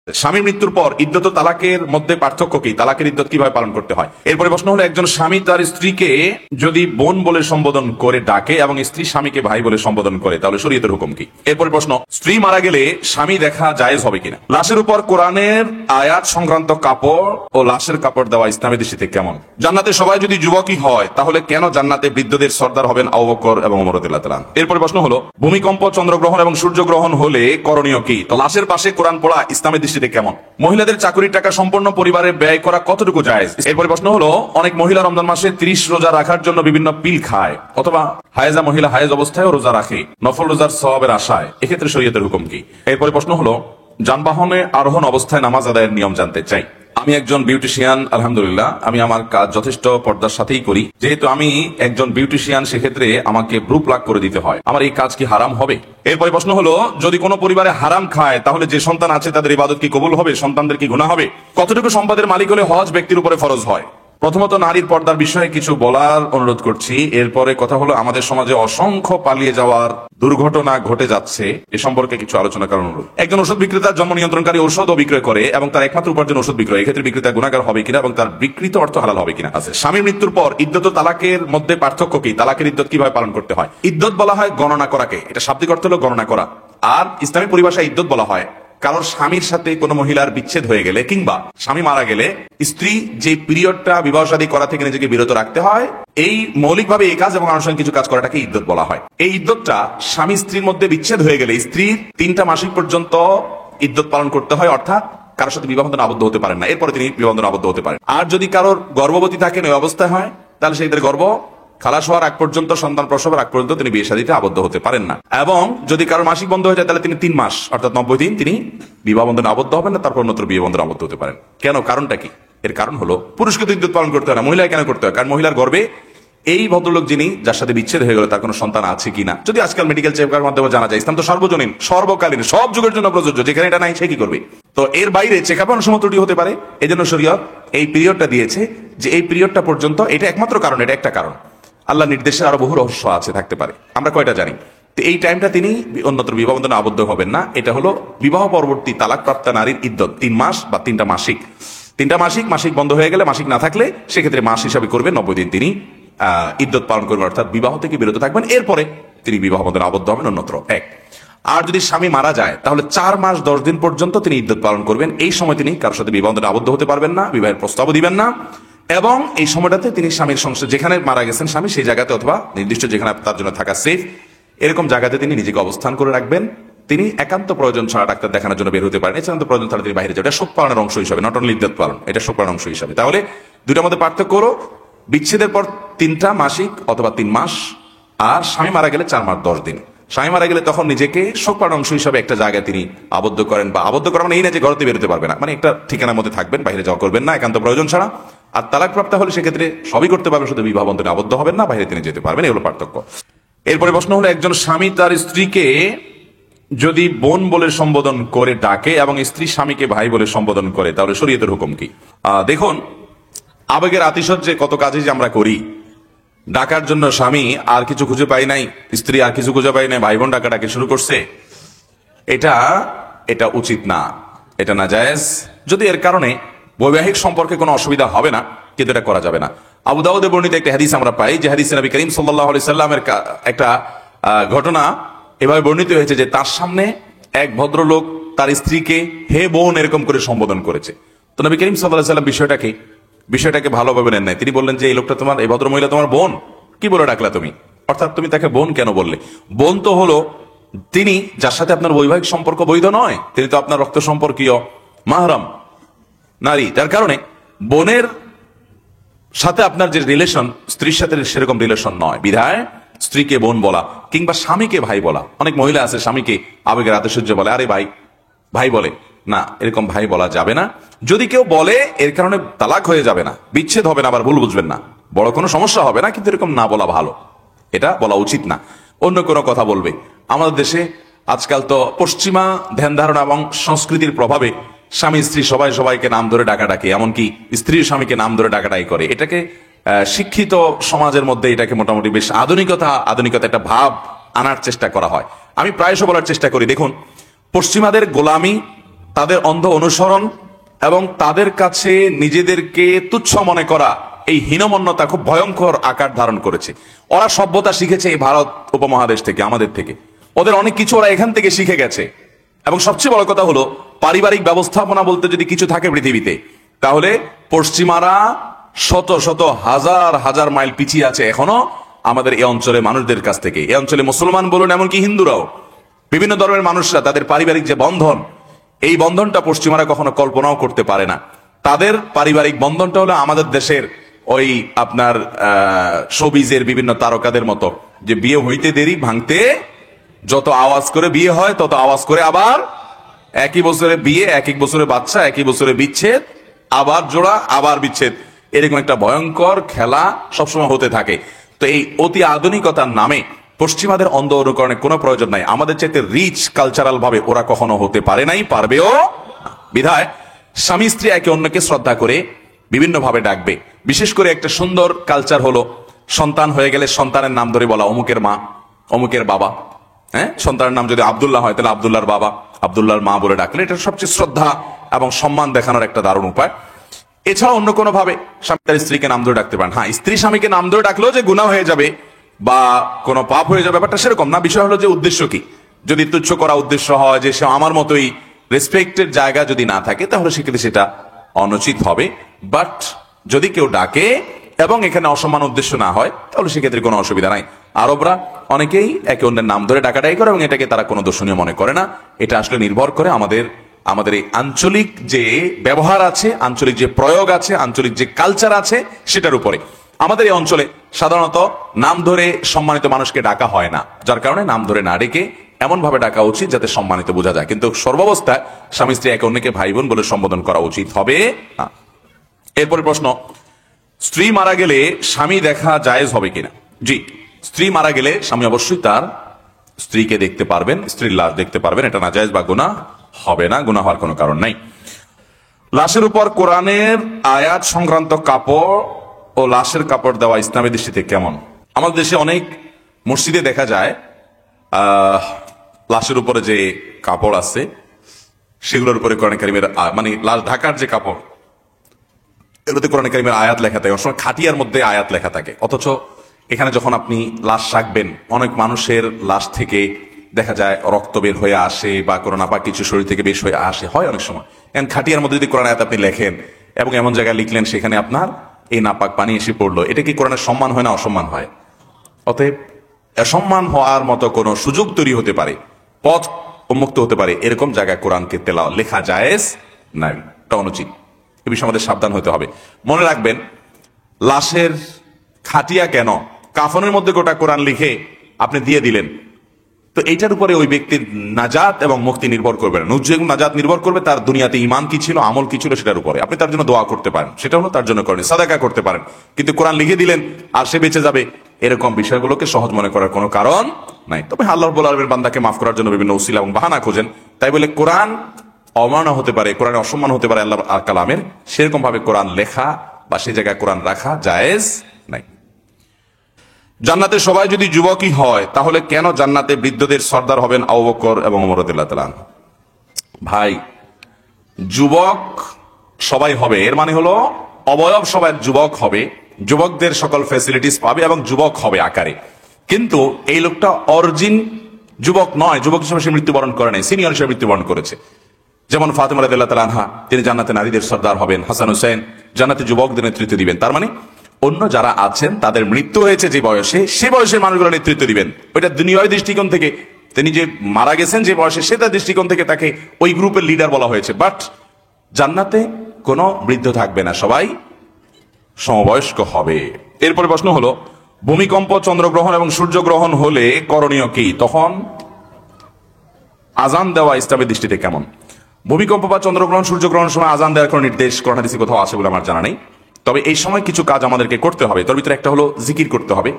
স্বামী মৃত্যুর পর ইদ্যত ও তালাকের মধ্যে পার্থক্য কি? তালাকের ইদ্যত কিভাবে পালন করতে হয়? এরপরে প্রশ্ন হলো, একজন স্বামী তার স্ত্রীকে যদি বোন বলে সম্বোধন করে ডাকে এবং স্ত্রী স্বামীকে ভাই বলে সম্বোধন করে, তাহলে শরীয়তের হুকুম কি? এরপরে প্রশ্ন, স্ত্রী মারা গেলে স্বামী দেখা জায়েজ হবে কিনা? লাশের উপর কোরআনের আয়াত সংক্রান্ত কাপড় ও লাশের কাপড় দেওয়া ইসলামের দৃষ্টিতে কেমন? জান্নাতে সবাই যদি যুবকই হয়, তাহলে কেন জান্নাতে বৃদ্ধদের সর্দার হবেন আবু বকর এবং ওমর রাদিয়াল্লাহু তাআলা? এরপরে প্রশ্ন হলো, ভূমিকম্প, চন্দ্রগ্রহণ এবং সূর্যগ্রহণ হলে করণীয় কি? তো লাশের পাশে কোরআন পড়া ইসলামের দৃষ্টিতে কেমন? মহিলাদের চাকরির টাকা সম্পূর্ণ পরিবারে ব্যয় করা কতটুকু জায়েজ? এরপরে প্রশ্ন হলো, অনেক মহিলা রমজান মাসে 30 রোজা রাখার জন্য বিভিন্ন পিল খায়, অথবা হায়েজা মহিলা হায়েজ অবস্থায় রোজা রাখে নফল রোজার সওয়াবের আশায়, এক্ষেত্রে শরীয়তের হুকুম কি? এরপরে প্রশ্ন হলো, যানবাহনে আরোহণ অবস্থায় নামাজ আদায়ের নিয়ম জানতে চাই। আমি একজন বিউটিশিয়ান, আলহামদুলিল্লাহ আমি আমার কাজ যথেষ্ট পর্দার সাথেই করি। যেহেতু আমি একজন বিউটিশিয়ান, সেক্ষেত্রে আমাকে ব্রু প্লাগ করে দিতে হয়। আমার এই কাজ কি হারাম হবে? এরপরে প্রশ্ন হলো, যদি কোনো পরিবারে হারাম খায়, তাহলে যে সন্তান আছে তাদের ইবাদত কি কবুল হবে? সন্তানদের কি গুনাহ হবে? কতটুকু সম্পদের মালিক হলে হজ ব্যক্তির উপরে ফরজ হয়? প্রথমত নারীর পর্দার বিষয়ে কিছু বলার অনুরোধ করছি। এরপরে কথা হলো, আমাদের সমাজে অসংখ্য পালিয়ে যাওয়ার দুর্ঘটনা ঘটে যাচ্ছে, এ সম্পর্কে কিছু আলোচনা করার অনুরোধ। একজন ওষুধ বিক্রেতা জন্ম নিয়ন্ত্রণকারী ঔষধও বিক্রয় করে এবং তার একমাত্র উপার্জন ওষুধ বিক্রয়, এক্ষেত্রে বিক্রেতা গুনাহগার হবে কিনা এবং তার বিকৃত অর্থ হালাল হবে কিনা? আছে। স্বামীর মৃত্যুর পর ইদ্যত ও তালাকের মধ্যে পার্থক্য কি? তালাকের ইদ্যত কিভাবে পালন করতে হয়? ইদ্যত বলা হয় গণনা করাকে, এটা শাব্দিক অর্থ হলো গণনা করা। আর ইসলামী পরিভাষায় ইদ্যত বলা হয় কারণ স্বামীর সাথে কোনো মহিলার বিচ্ছেদ হয়ে গেলে কিংবা স্বামী মারা গেলে স্ত্রী যে পিরিয়ডটা বিবাহ শাদী করা থেকে নিজেকে বিরত রাখতে হয়, এই মৌলিকভাবে এই কাজ এবং আনুষঙ্গিক কিছু কাজ করাটাকে ইদ্যত বলা হয়। এই ইদ্যতটা স্বামী স্ত্রীর মধ্যে বিচ্ছেদ হয়ে গেলে স্ত্রীর 3টা মাসিক পর্যন্ত ইদ্যত পালন করতে হয়, অর্থাৎ কারোর সাথে বিবাহ বন্ধনে আবদ্ধ হতে পারেন না, এরপরে তিনি বিবাহ বন্ধনে আবদ্ধ হতে পারেন। আর যদি কারোর গর্ভবতী থাকেন ওই অবস্থায় হয়, তাহলে সেইদের গর্ভ খালাস হওয়ার আগ পর্যন্ত, সন্তান প্রসবের আগ পর্যন্ত তিনি বিয়ে শাদীতে আবদ্ধ হতে পারেন না। এবং যদি কারো মাসিক বন্ধ হয়ে যায়, তাহলে তিনি 3 মাস অর্থাৎ 90 দিন তিনি বিবাহ বন্ধনে আবদ্ধ হবেন না, তারপর অন্যত্র বিয়ে বন্ধনে আবদ্ধ হতে পারেন। কেন? কারণটা কি? এর কারণ হলো, পুরুষকে তো ইদ্যত পালন করতে হয় না, মহিলাকে কেন করতে হয়? কারণ মহিলার গর্ভে এই ভদ্রলোক যিনি, যার সাথে বিচ্ছেদ হয়ে গেল, তার কোনো সন্তান আছে কিনা, যদি আজকাল মেডিকেল চেকআপের মাধ্যমে জানা যায়। ইসলাম তো সর্বজনীন, সর্বকালীন, সব যুগের জন্য প্রযোজ্য। যেখানে এটা নাই সে কি করবে? তো এর বাইরে চেকআপে অনেক সময় ত্রুটি হতে পারে। এই জন্য শরীয়ত এই পিরিয়ডটা দিয়েছে যে এই পিরিয়ডটা পর্যন্ত, এটা একমাত্র কারণ, এটা একটা কারণ। আল্লাহ নির্দেশে আরো বহু রহস্য আছে, থাকতে পারে, আমরা কয়টা জানি। তো এই টাইমটা তিনি অন্যত্র বিবাহ বন্ধনে আবদ্ধ হবেন না। এটা হলো বিবাহ পরবর্তী তালাকপ্রাপ্তা নারীর ইদ্যত, 3 মাস বা 3টা মাসিক। 3টা মাসিক, মাসিক বন্ধ হয়ে গেলে, মাসিক না থাকলে সেক্ষেত্রে মাস হিসাবে করবে 90 দিন তিনি ইদ্যত পালন করবেন, অর্থাৎ বিবাহ থেকে বিরত থাকবেন। এরপরে তিনি বিবাহ বন্ধনে আবদ্ধ হবেন অন্যত্র। এক। আর যদি স্বামী মারা যায়, তাহলে 4 মাস 10 দিন পর্যন্ত তিনি ইদ্যত পালন করবেন। এই সময় তিনি কারোর সাথে বিবাহ বন্ধনে আবদ্ধ হতে পারবেন না, বিবাহের প্রস্তাবও দিবেন না। এবং এই সময়টাতে তিনি স্বামীর সংসার, যেখানে মারা গেছেন স্বামী, সেই জায়গাতে অথবা নির্দিষ্ট যেখানে তার জন্য থাকা সেফ, এরকম জায়গাতে তিনি নিজেকে অবস্থান করে রাখবেন। তিনি একান্ত প্রয়োজন ছাড়া ডাক্তার দেখানোর জন্য বের হতে পারেন। এছাড়া প্রয়োজন ছাড়া তিনি বাইরে যাবেন। এটা শোক পালনের অংশ হিসাবে, নট অনলি ইদ্যত পালন, এটা শোক পালনের অংশ হিসাবে। তাহলে দুটার মধ্যে পার্থক্য হলো, বিচ্ছেদের পর 3টা মাসিক অথবা 3 মাস, আর স্বামী মারা গেলে 4 মাস 10 দিন। স্বামী মারা গেলে তখন নিজেকে শোক পালনের অংশ হিসাবে একটা জায়গায় তিনি আবদ্ধ করেন, বা আবদ্ধ করা মানে এই না যে ঘরতে বেরোতে পারবে না, মানে একটা ঠিকানার মধ্যে থাকবেন, বাইরে যাওয়া করবেন না একান্ত প্রয়োজন ছাড়া। আর তালাকপ্রাপ্ত হলে সেক্ষেত্রে সবই করতে পারবেন, শুধু বিবাহ বন্ধনে আবদ্ধ হবেন না, বাইরে তিনি যেতে পারবেন। এগুলো পার্থক্য। এরপরে প্রশ্ন হলো, একজন স্বামী তার স্ত্রীকে যদি বোন বলে সম্বোধন করে ডাকে এবং স্ত্রী স্বামীকে ভাই বলে সম্বোধন করে, তাহলে শরীয়তের হুকুম কি? দেখুন, আবেগের আতিশয্যে কত কাজই যে আমরা করি। ডাকার জন্য স্বামী আর কিছু খুঁজে পাই নাই, স্ত্রী আর কিছু খুঁজে পাই নাই, ভাই বোন ডাকাডাকি শুরু করছে। এটা উচিত না, এটা নাজায়েজ। যদি এর কারণে বৈবাহিক সম্পর্কে কোনো অসুবিধা হবে না, কিন্তু এটা করা যাবে না। আবু দাউদে বর্ণিত একটা হাদিস আমরা পাই, যে হাদিসে নবী করিম সাল্লাল্লাহু আলাইহি সাল্লামের একটা ঘটনা এভাবে বর্ণিত হয়েছে যে তার সামনে এক ভদ্রলোক তার স্ত্রীকে হে বোন এরকম করে সম্বোধন করেছে। তো নবী করিম সাল্লাল্লাহু আলাইহি সাল্লাম বিষয়টাকে ভালোভাবে নেন নাই। তিনি বললেন যে এই লোকটা তোমার, এই ভদ্র মহিলা তোমার বোন, কি বলে ডাকলা তুমি? অর্থাৎ তুমি তাকে বোন কেন বললে? বোন তো হলো তিনি যার সাথে আপনার বৈবাহিক সম্পর্ক বৈধ নয়, তিনি তো আপনার রক্ত সম্পর্কীয় মাহরাম নারী। যার কারণে বোনের সাথে আপনার যে রিলেশন, স্ত্রীর সাথে সেরকম রিলেশন নয়। বিধায় স্ত্রীকে বোন বলা কিংবা স্বামীকে ভাই বলা, অনেক মহিলা আছে স্বামীকে আবেগের আতিশয্যে বলে আরে ভাই, ভাই বলে না, এরকম ভাই বলা যাবে না। যদি কেউ বলে এর কারণে তালাক হয়ে যাবে না, বিচ্ছেদ হবে না, আবার ভুল বুঝবেন না, বড় কোনো সমস্যা হবে না, কিন্তু এরকম না বলা ভালো, এটা বলা উচিত না। অন্য কোনো কথা বলবে। আমাদের দেশে আজকাল তো পশ্চিমা ধ্যান ধারণা এবং সংস্কৃতির প্রভাবে স্বামী স্ত্রী সবাই সবাইকে নাম ধরে ডাকাডাকি, এমনকি স্ত্রীর স্বামীকে নাম ধরে ডাকাডাকি করে। এটাকে শিক্ষিত সমাজের মধ্যে এটাকে মোটামুটি বেশ আধুনিকতা একটা ভাব আনার চেষ্টা করা হয়। আমি প্রায়শ বলার চেষ্টা করি, দেখুন, পশ্চিমাদের গোলামি তাদের অন্ধ অনুসরণ এবং তাদের কাছে নিজেদেরকে তুচ্ছ মনে করা, এই হীনমন্যতা খুব ভয়ঙ্কর আকার ধারণ করেছে। ওরা সভ্যতা শিখেছে এই ভারত উপমহাদেশ থেকে, আমাদের থেকে। ওদের অনেক কিছু ওরা এখান থেকে শিখে গেছে। এবং সবচেয়ে বড় কথা হলো, পারিবারিক ব্যবস্থাপনা বলতে যদি কিছু থাকে পৃথিবীতে, তাহলে পশ্চিমারা শত শত হাজার হাজার মাইল পিছিয়ে আছে এখনো আমাদের এই অঞ্চলের মানুষদের কাছ থেকে। এই অঞ্চলে মুসলমান বলুন, এমনকি হিন্দুরাও, বিভিন্ন ধর্মের মানুষরা তাদের পারিবারিক যে বন্ধন, এই বন্ধনটা পশ্চিমারা কখনো কল্পনাও করতে পারে না। তাদের পারিবারিক বন্ধনটা হলো আমাদের দেশের ওই আপনার শোবিজের বিভিন্ন তারকাদের মতো, যে বিয়ে হইতে দেরি, ভাঙতে যত আওয়াজ করে বিয়ে হয় তত আওয়াজ করে আবার একই বছরে বিয়ে, একই বছরে বাচ্চা, একই বছরে বিচ্ছেদ, আবার জোড়া, আবার বিচ্ছেদ। এরকম একটা ভয়ঙ্কর খেলা সবসময় হতে থাকে। তো এই অতি আধুনিকতার নামে পশ্চিমাদের অন্ধ অনুকরণের কোনো প্রয়োজন নাই। আমাদের চাইতে রিচ কালচারাল ভাবে ওরা কখনো হতে পারে নাই, পারবেও। বিধায় স্বামী স্ত্রী একে অন্যকে শ্রদ্ধা করে বিভিন্ন ভাবে ডাকবে। বিশেষ করে একটা সুন্দর কালচার হলো, সন্তান হয়ে গেলে সন্তানের নাম ধরে বলা, অমুকের মা, অমুকের বাবা। হ্যাঁ, সন্তানের নাম যদি আব্দুল্লাহ হয় তাহলে আব্দুল্লাহর বাবা, আব্দুল্লাহর মা বলে ডাকলে এটা সবচেয়ে শ্রদ্ধা এবং সম্মান দেখানোর একটা দারুণ উপায়। এছাড়া অন্য কোনো ভাবে স্বামী তার স্ত্রীকে নাম ধরে ডাকতে পারেন। হ্যাঁ, স্ত্রী স্বামীকে নাম ধরে ডাকলেও যে গুনাহ হয়ে যাবে বা কোনো পাপ হয়ে যাবে, ব্যাপারটা সেরকম না। বিষয় হলো যে উদ্দেশ্য কি। যদি তুচ্ছ করা উদ্দেশ্য হয় যে সে আমার মতোই, রেসপেক্টের জায়গা যদি না থাকে, তাহলে সেক্ষেত্রে সেটা অনুচিত হবে। বাট যদি কেউ ডাকে এবং এখানে অসম্মান উদ্দেশ্য না হয়, তাহলে সেক্ষেত্রে কোনো অসুবিধা নাই। আরবরা অনেকেই একে অন্যের নাম ধরে ডাকাডাকি করে এবং এটাকে তারা কোনো দর্শনীয় মনে করে না। এটা আসলে নির্ভর করে আমাদের এই আঞ্চলিক যে ব্যবহার আছে, আঞ্চলিক যে প্রয়োগ আছে, আঞ্চলিক যে কালচার আছে, সেটার উপরে। আমাদের এই অঞ্চলে সাধারণত নাম ধরে সম্মানিত মানুষকে ডাকা হয় না, যার কারণে নাম ধরে না ডেকে এমন ভাবে ডাকা উচিত যাতে সম্মানিত বোঝা যায়। কিন্তু সর্বাবস্থায় স্বামী স্ত্রী একে অন্যকে ভাই বোন বলে সম্বোধন করা উচিত হবে না। এরপরে প্রশ্ন, স্ত্রী মারা গেলে স্বামী দেখা জায়েজ হবে কিনা? জি, স্ত্রী মারা গেলে স্বামী অবশ্যই তার স্ত্রীকে দেখতে পারবেন, স্ত্রীর লাশ দেখতে পারবেন। এটা নাজায়েজ বা গুনাহ হবে না, গুনাহ হওয়ার কোনো কারণ নাই। লাশের উপর কোরআনের আয়াত সংক্রান্ত কাপড় ও লাশের কাপড় দেওয়া ইসলামের দৃষ্টিতে কেমন? আমাদের দেশে অনেক মসজিদে দেখা যায় লাশের উপরে যে কাপড় আছে সেগুলোর উপরে কোরআন কারীমের মানে লাশ ঢাকার যে কাপড়, এগুলোতে কোরআন কারীমের আয়াত লেখা থাকে। অনেক সময় খাটিয়ার মধ্যে আয়াত লেখা থাকে, অথচ এখানে যখন আপনি লাশ রাখবেন, অনেক মানুষের লাশ থেকে দেখা যায় রক্ত বের হয়ে আসে বা কোনো নাপাক কিছু শরীর থেকে বেশ হয়ে আসে, হয় অনেক সময়। এখন খাটিয়ার মধ্যে যদি কোরআন আয়াত আপনি লেখেন এবং এমন জায়গায় লিখলেন সেখানে আপনার এই নাপাক পানি এসে পড়লো, এটা কি কোরআনের সম্মান হয় না অসম্মান হয়? অতএব অসম্মান হওয়ার মতো কোনো সুযোগ তৈরি হতে পারে, পথ উন্মুক্ত হতে পারে, এরকম জায়গায় কোরআনকে লেখা জায়েজ নাই, এটা অনুচিত। এ বিষয়ে আমাদের সাবধান হতে হবে। মনে রাখবেন, লাশের খাটিয়া কেন, কাফনের মধ্যে গোটা কোরআন লিখে আপনি দিয়ে দিলেন, তো এইটার উপরে ওই ব্যক্তির নাজাত এবং মুক্তি নির্ভর করবে না। নুজ্জু এবং নাজাত নির্ভর করবে তার দুনিয়াতে ঈমান কি ছিল, আমল কি ছিল সেটার উপরে। আপনি তার জন্য দোয়া করতে পারেন, সেটা হলো তার জন্য করেন, সাদাকা করতে পারেন, কিন্তু কোরআন লিখে দিলেন আর সে বেঁচে যাবে, এরকম বিষয়গুলোকে সহজ মনে করার কোনো কারণ নাই। তবে আল্লাহ রাব্বুল আলামিন বান্দাকে মাফ করার জন্য বিভিন্ন উসিলা এবং বাহানা খোঁজেন। তাই বলে কোরআন অমান্য হতে পারে, কোরআনে অসম্মান হতে পারে আল্লাহ কালামের, সেরকম ভাবে কোরআন লেখা বা সেই জায়গায় কোরআন রাখা জায়েজ নাই। জান্নাতে সবাই যদি যুবকই হয়, তাহলে কেন জান্নাতে বৃদ্ধদের সর্দার হবেন আবু বকর এবং ওমর রাদিয়াল্লাহু তাআলা? ভাই, যুবক সবাই হবে এর মানে হলো অবয়ব সবাই যুবক হবে, যুবকদের সকল ফ্যাসিলিটিস পাবে এবং যুবক হবে আকারে। কিন্তু এই লোকটা অরিজিন যুবক নয়, যুবক হিসেবে সে মৃত্যুবরণ করে নাই, সিনিয়র হিসেবে মৃত্যুবরণ করেছে। যেমন ফাতেমা রাদিয়াল্লাহু তাআলা আনহা, তিনি জান্নাতে নারীদের সর্দার হবেন, হাসান হুসাইন জান্নাতে যুবকদের নেতৃত্ব দিবেন। তার মানে অন্য যারা আছেন তাদের মৃত্যু হয়েছে যে বয়সে, সে বয়সের মানুষগুলো নেতৃত্ব দিবেন। ওইটা দুনিয়ার দৃষ্টিকোণ থেকে, তিনি যে মারা গেছেন যে বয়সে, সেটার দৃষ্টিকোণ থেকে তাকে ওই গ্রুপের লিডার বলা হয়েছে। বাট জান্নাতে কোনো বৃদ্ধ থাকবে না, সবাই সমবয়স্ক হবে। এরপরে প্রশ্ন হলো, ভূমিকম্প, চন্দ্রগ্রহণ এবং সূর্যগ্রহণ হলে করণীয় কি? তখন আজান দেওয়া ইসলামের দৃষ্টিতে কেমন? ভূমিকম্প বা চন্দ্রগ্রহণ, সূর্যগ্রহণের সময় আজান দেওয়ার কোনো নির্দেশ কোরআন হাদিসে কোথাও আছে বলে আমার জানা নেই। তবে এই সময় কিছু কাজ আমাদেরকে করতে হবে। তার ভিতরে একটা হলো জিকির করতে হবে,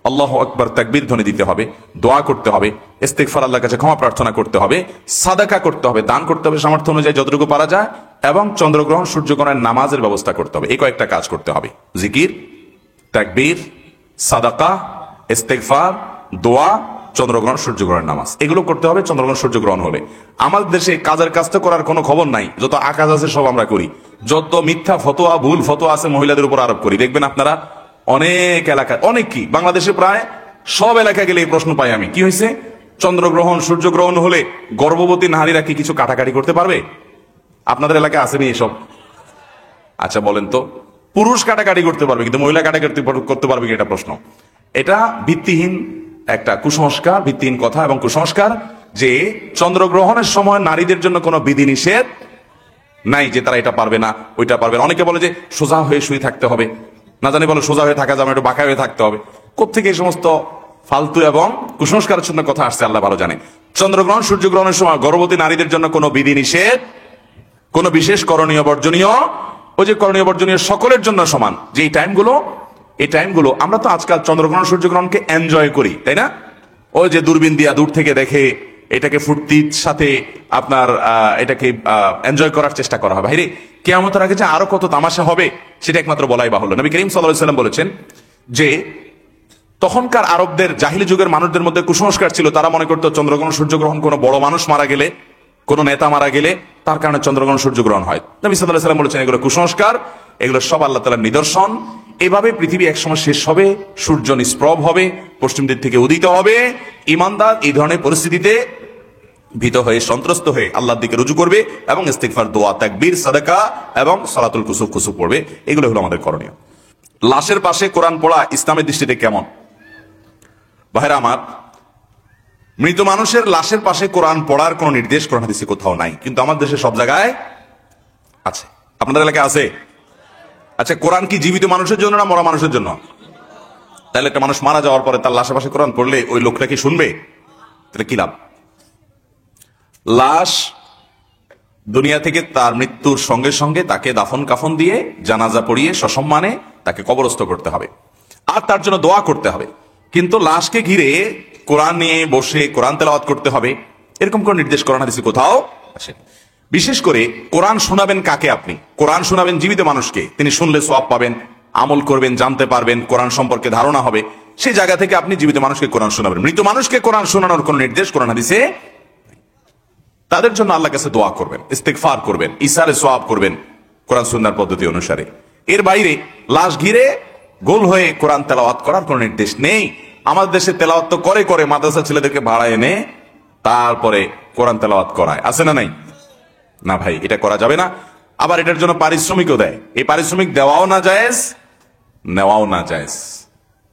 আল্লাহু আকবার তাকবীর ধ্বনি দিতে হবে, দোয়া করতে হবে, ইস্তিগফার, আল্লাহর কাছে ক্ষমা প্রার্থনা করতে হবে, সাদাকা করতে হবে, দান করতে হবে সামর্থ্য অনুযায়ী যতটুকু পারা যায়, এবং চন্দ্রগ্রহণ সূর্যগ্রহণের নামাজের ব্যবস্থা করতে হবে। এই কয়েকটা কাজ করতে হবে: জিকির, তাকবীর, সাদাকা, ইস্তিগফার, দোয়া চন্দ্রগ্রহণ, সূর্যগ্রহণের নামাজ, এগুলো করতে হবে চন্দ্রগ্রহণ সূর্যগ্রহণ হলে। আমাদের দেশে কাজের কাজটা করার কোনো খবর নাই, যত আকাজ আছে সব আমরা করি, যত মিথ্যা ফতোয়া, ভুল ফতোয়া আছে মহিলাদের উপর আরোপ করি। দেখবেন আপনারা অনেক এলাকায়, অনেক কি বাংলাদেশে প্রায় সব এলাকায় গেলে এই প্রশ্ন পাই আমি, কি হয়েছে চন্দ্রগ্রহণ সূর্যগ্রহণ হলে গর্ভবতী নারীরা কি কিছু কাটাকাটি করতে পারবে? আপনাদের এলাকায় আসেনি এসব? আচ্ছা বলেন তো, পুরুষ কাটাকাটি করতে পারবে কিন্তু মহিলা কাটাকাটি করতে পারবে কি? এটা প্রশ্ন। এটা ভিত্তিহীন একটা কুসংস্কার, ভিত্তিহীন কথা এবং কুসংস্কার যে চন্দ্রগ্রহণের সময় নারীদের জন্য কোনো বিধিনিষেধ নাই যে তারা এটা পারবে না, ওইটা পারবে না। অনেকে বলে যে সোজা হয়ে শুয়ে থাকতে হবে, না জানি বলে সোজা হয়ে থাকা যাবে, একটু বাঁকা হয়ে থাকতে হবে। কোত্থেকে এই সমস্ত ফালতু এবং কুসংস্কারের জন্য কথা আসছে আল্লাহ ভালো জানে। চন্দ্রগ্রহণ সূর্যগ্রহণের সময় গর্ভবতী নারীদের জন্য কোনো বিধিনিষেধ, কোনো বিশেষ করণীয় বর্জনীয়, ওই যে করণীয় বর্জনীয় সকলের জন্য সমান যে এই টাইমগুলো আমরা তো আজকাল চন্দ্রগ্রহণ সূর্যগ্রহণকে এনজয় করি, তাই না? ওই যে দূরবীন দিয়া দূর থেকে দেখে এটাকে ফুর্তির সাথে আপনার এটাকে এনজয় করার চেষ্টা করা হবে। ভাইরে কিয়ামতের আগে যে আরো কত তামাশা হবে সেটা একমাত্র বলাই বাহুল্য। নবী করিম সাল্লাল্লাহু আলাইহি ওয়াসাল্লাম বলেছেন যে তখনকার আরবদের জাহিলি যুগের মানুষদের মধ্যে কুসংস্কার ছিল, তারা মনে করতো চন্দ্রগ্রহণ সূর্যগ্রহণ কোনো বড় মানুষ মারা গেলে, কোন নেতা মারা গেলে তার কারণে চন্দ্রগ্রহণ সূর্যগ্রহণ হয়। নবী সাল্লাল্লাহু আলাইহি ওয়াসাল্লাম বলেছেন এগুলো কুসংস্কার, এগুলো সব আল্লাহ তাআলার নিদর্শন। এভাবে পৃথিবী একসময় শেষ হবে, সূর্য নিষ্প্রভ হবে, পশ্চিম দিক থেকে উদিত হবে। ঈমানদার এই ধরনের পরিস্থিতিতে ভীত হয়ে, সন্ত্রস্ত হয়ে আল্লাহর দিকে রুজু করবে এবং ইস্তিগফার, দোয়া, তাকবীর, সাদাকা এবং সালাতুল কুসুফ পড়বে। এগুলো হলো আমাদের করণীয়। লাশের পাশে কোরআন পড়া ইসলামের দৃষ্টিতে কেমন? ভাইরা আমার, মৃত মানুষের লাশের পাশে কোরআন পড়ার কোন নির্দেশ কোরআন হাদিসে কোথাও নাই, কিন্তু আমার দেশে সব জায়গায় আছে। আপনাদের এলাকায় আছে? আচ্ছা, কোরআন কি জীবিত মানুষের জন্য না মরা মানুষের জন্য? তাহলে একটা মানুষ মারা যাওয়ার পরে তার লাশের পাশে কোরআন পড়লে ওই লোকটা কি শুনবে? তাহলে কি লাভ? লাশ দুনিয়া থেকে তার মৃত্যুর সঙ্গে সঙ্গে তাকে দাফন কাফন দিয়ে জানাজা পড়িয়ে সসম্মানে তাকে কবরস্থ করতে হবে আর তার জন্য দোয়া করতে হবে। কিন্তু লাশকে ঘিরে কোরআন নিয়ে বসে কোরআন তেলাওয়াত করতে হবে এরকম কোন নির্দেশ কোরআন হাদিসে কোথাও আসে? বিশেষ করে কোরআন শোনাবেন কাকে? আপনি কোরআন শোনাবেন জীবিত মানুষকে, তিনি শুনলে সওয়াব পাবেন, আমল করবেন, জানতে পারবেন, কোরআন সম্পর্কে ধারণা হবে। সেই জায়গা থেকে আপনি জীবিত মানুষকে কোরআন শোনাবেন। মৃত মানুষকে কোরআন শোনানোর কোন নির্দেশ কোরআন হাদিসে? তাদের জন্য আল্লাহর কাছে দোয়া করবেন, ইস্তিগফার করবেন, ইসারে সওয়াব করবেন কোরআন সুন্নাহর পদ্ধতি অনুসারে। এর বাইরে লাশ ঘিরে গোল হয়ে কোরআন তেলাওয়াত করার কোন নির্দেশ নেই। আমাদের দেশে তেলাওয়াত তো করে মাদ্রাসা ছেলেদেরকে ভাড়া এনে তারপরে কোরআন তেলাওয়াত করায়, আছে না নাই? না ভাই, এটা করা যাবে না। আবার এটার জন্য পারিশ্রমিকও দেয়। এই পারিশ্রমিক দেওয়াও না জায়েজ, নেওয়াও না জায়েজ।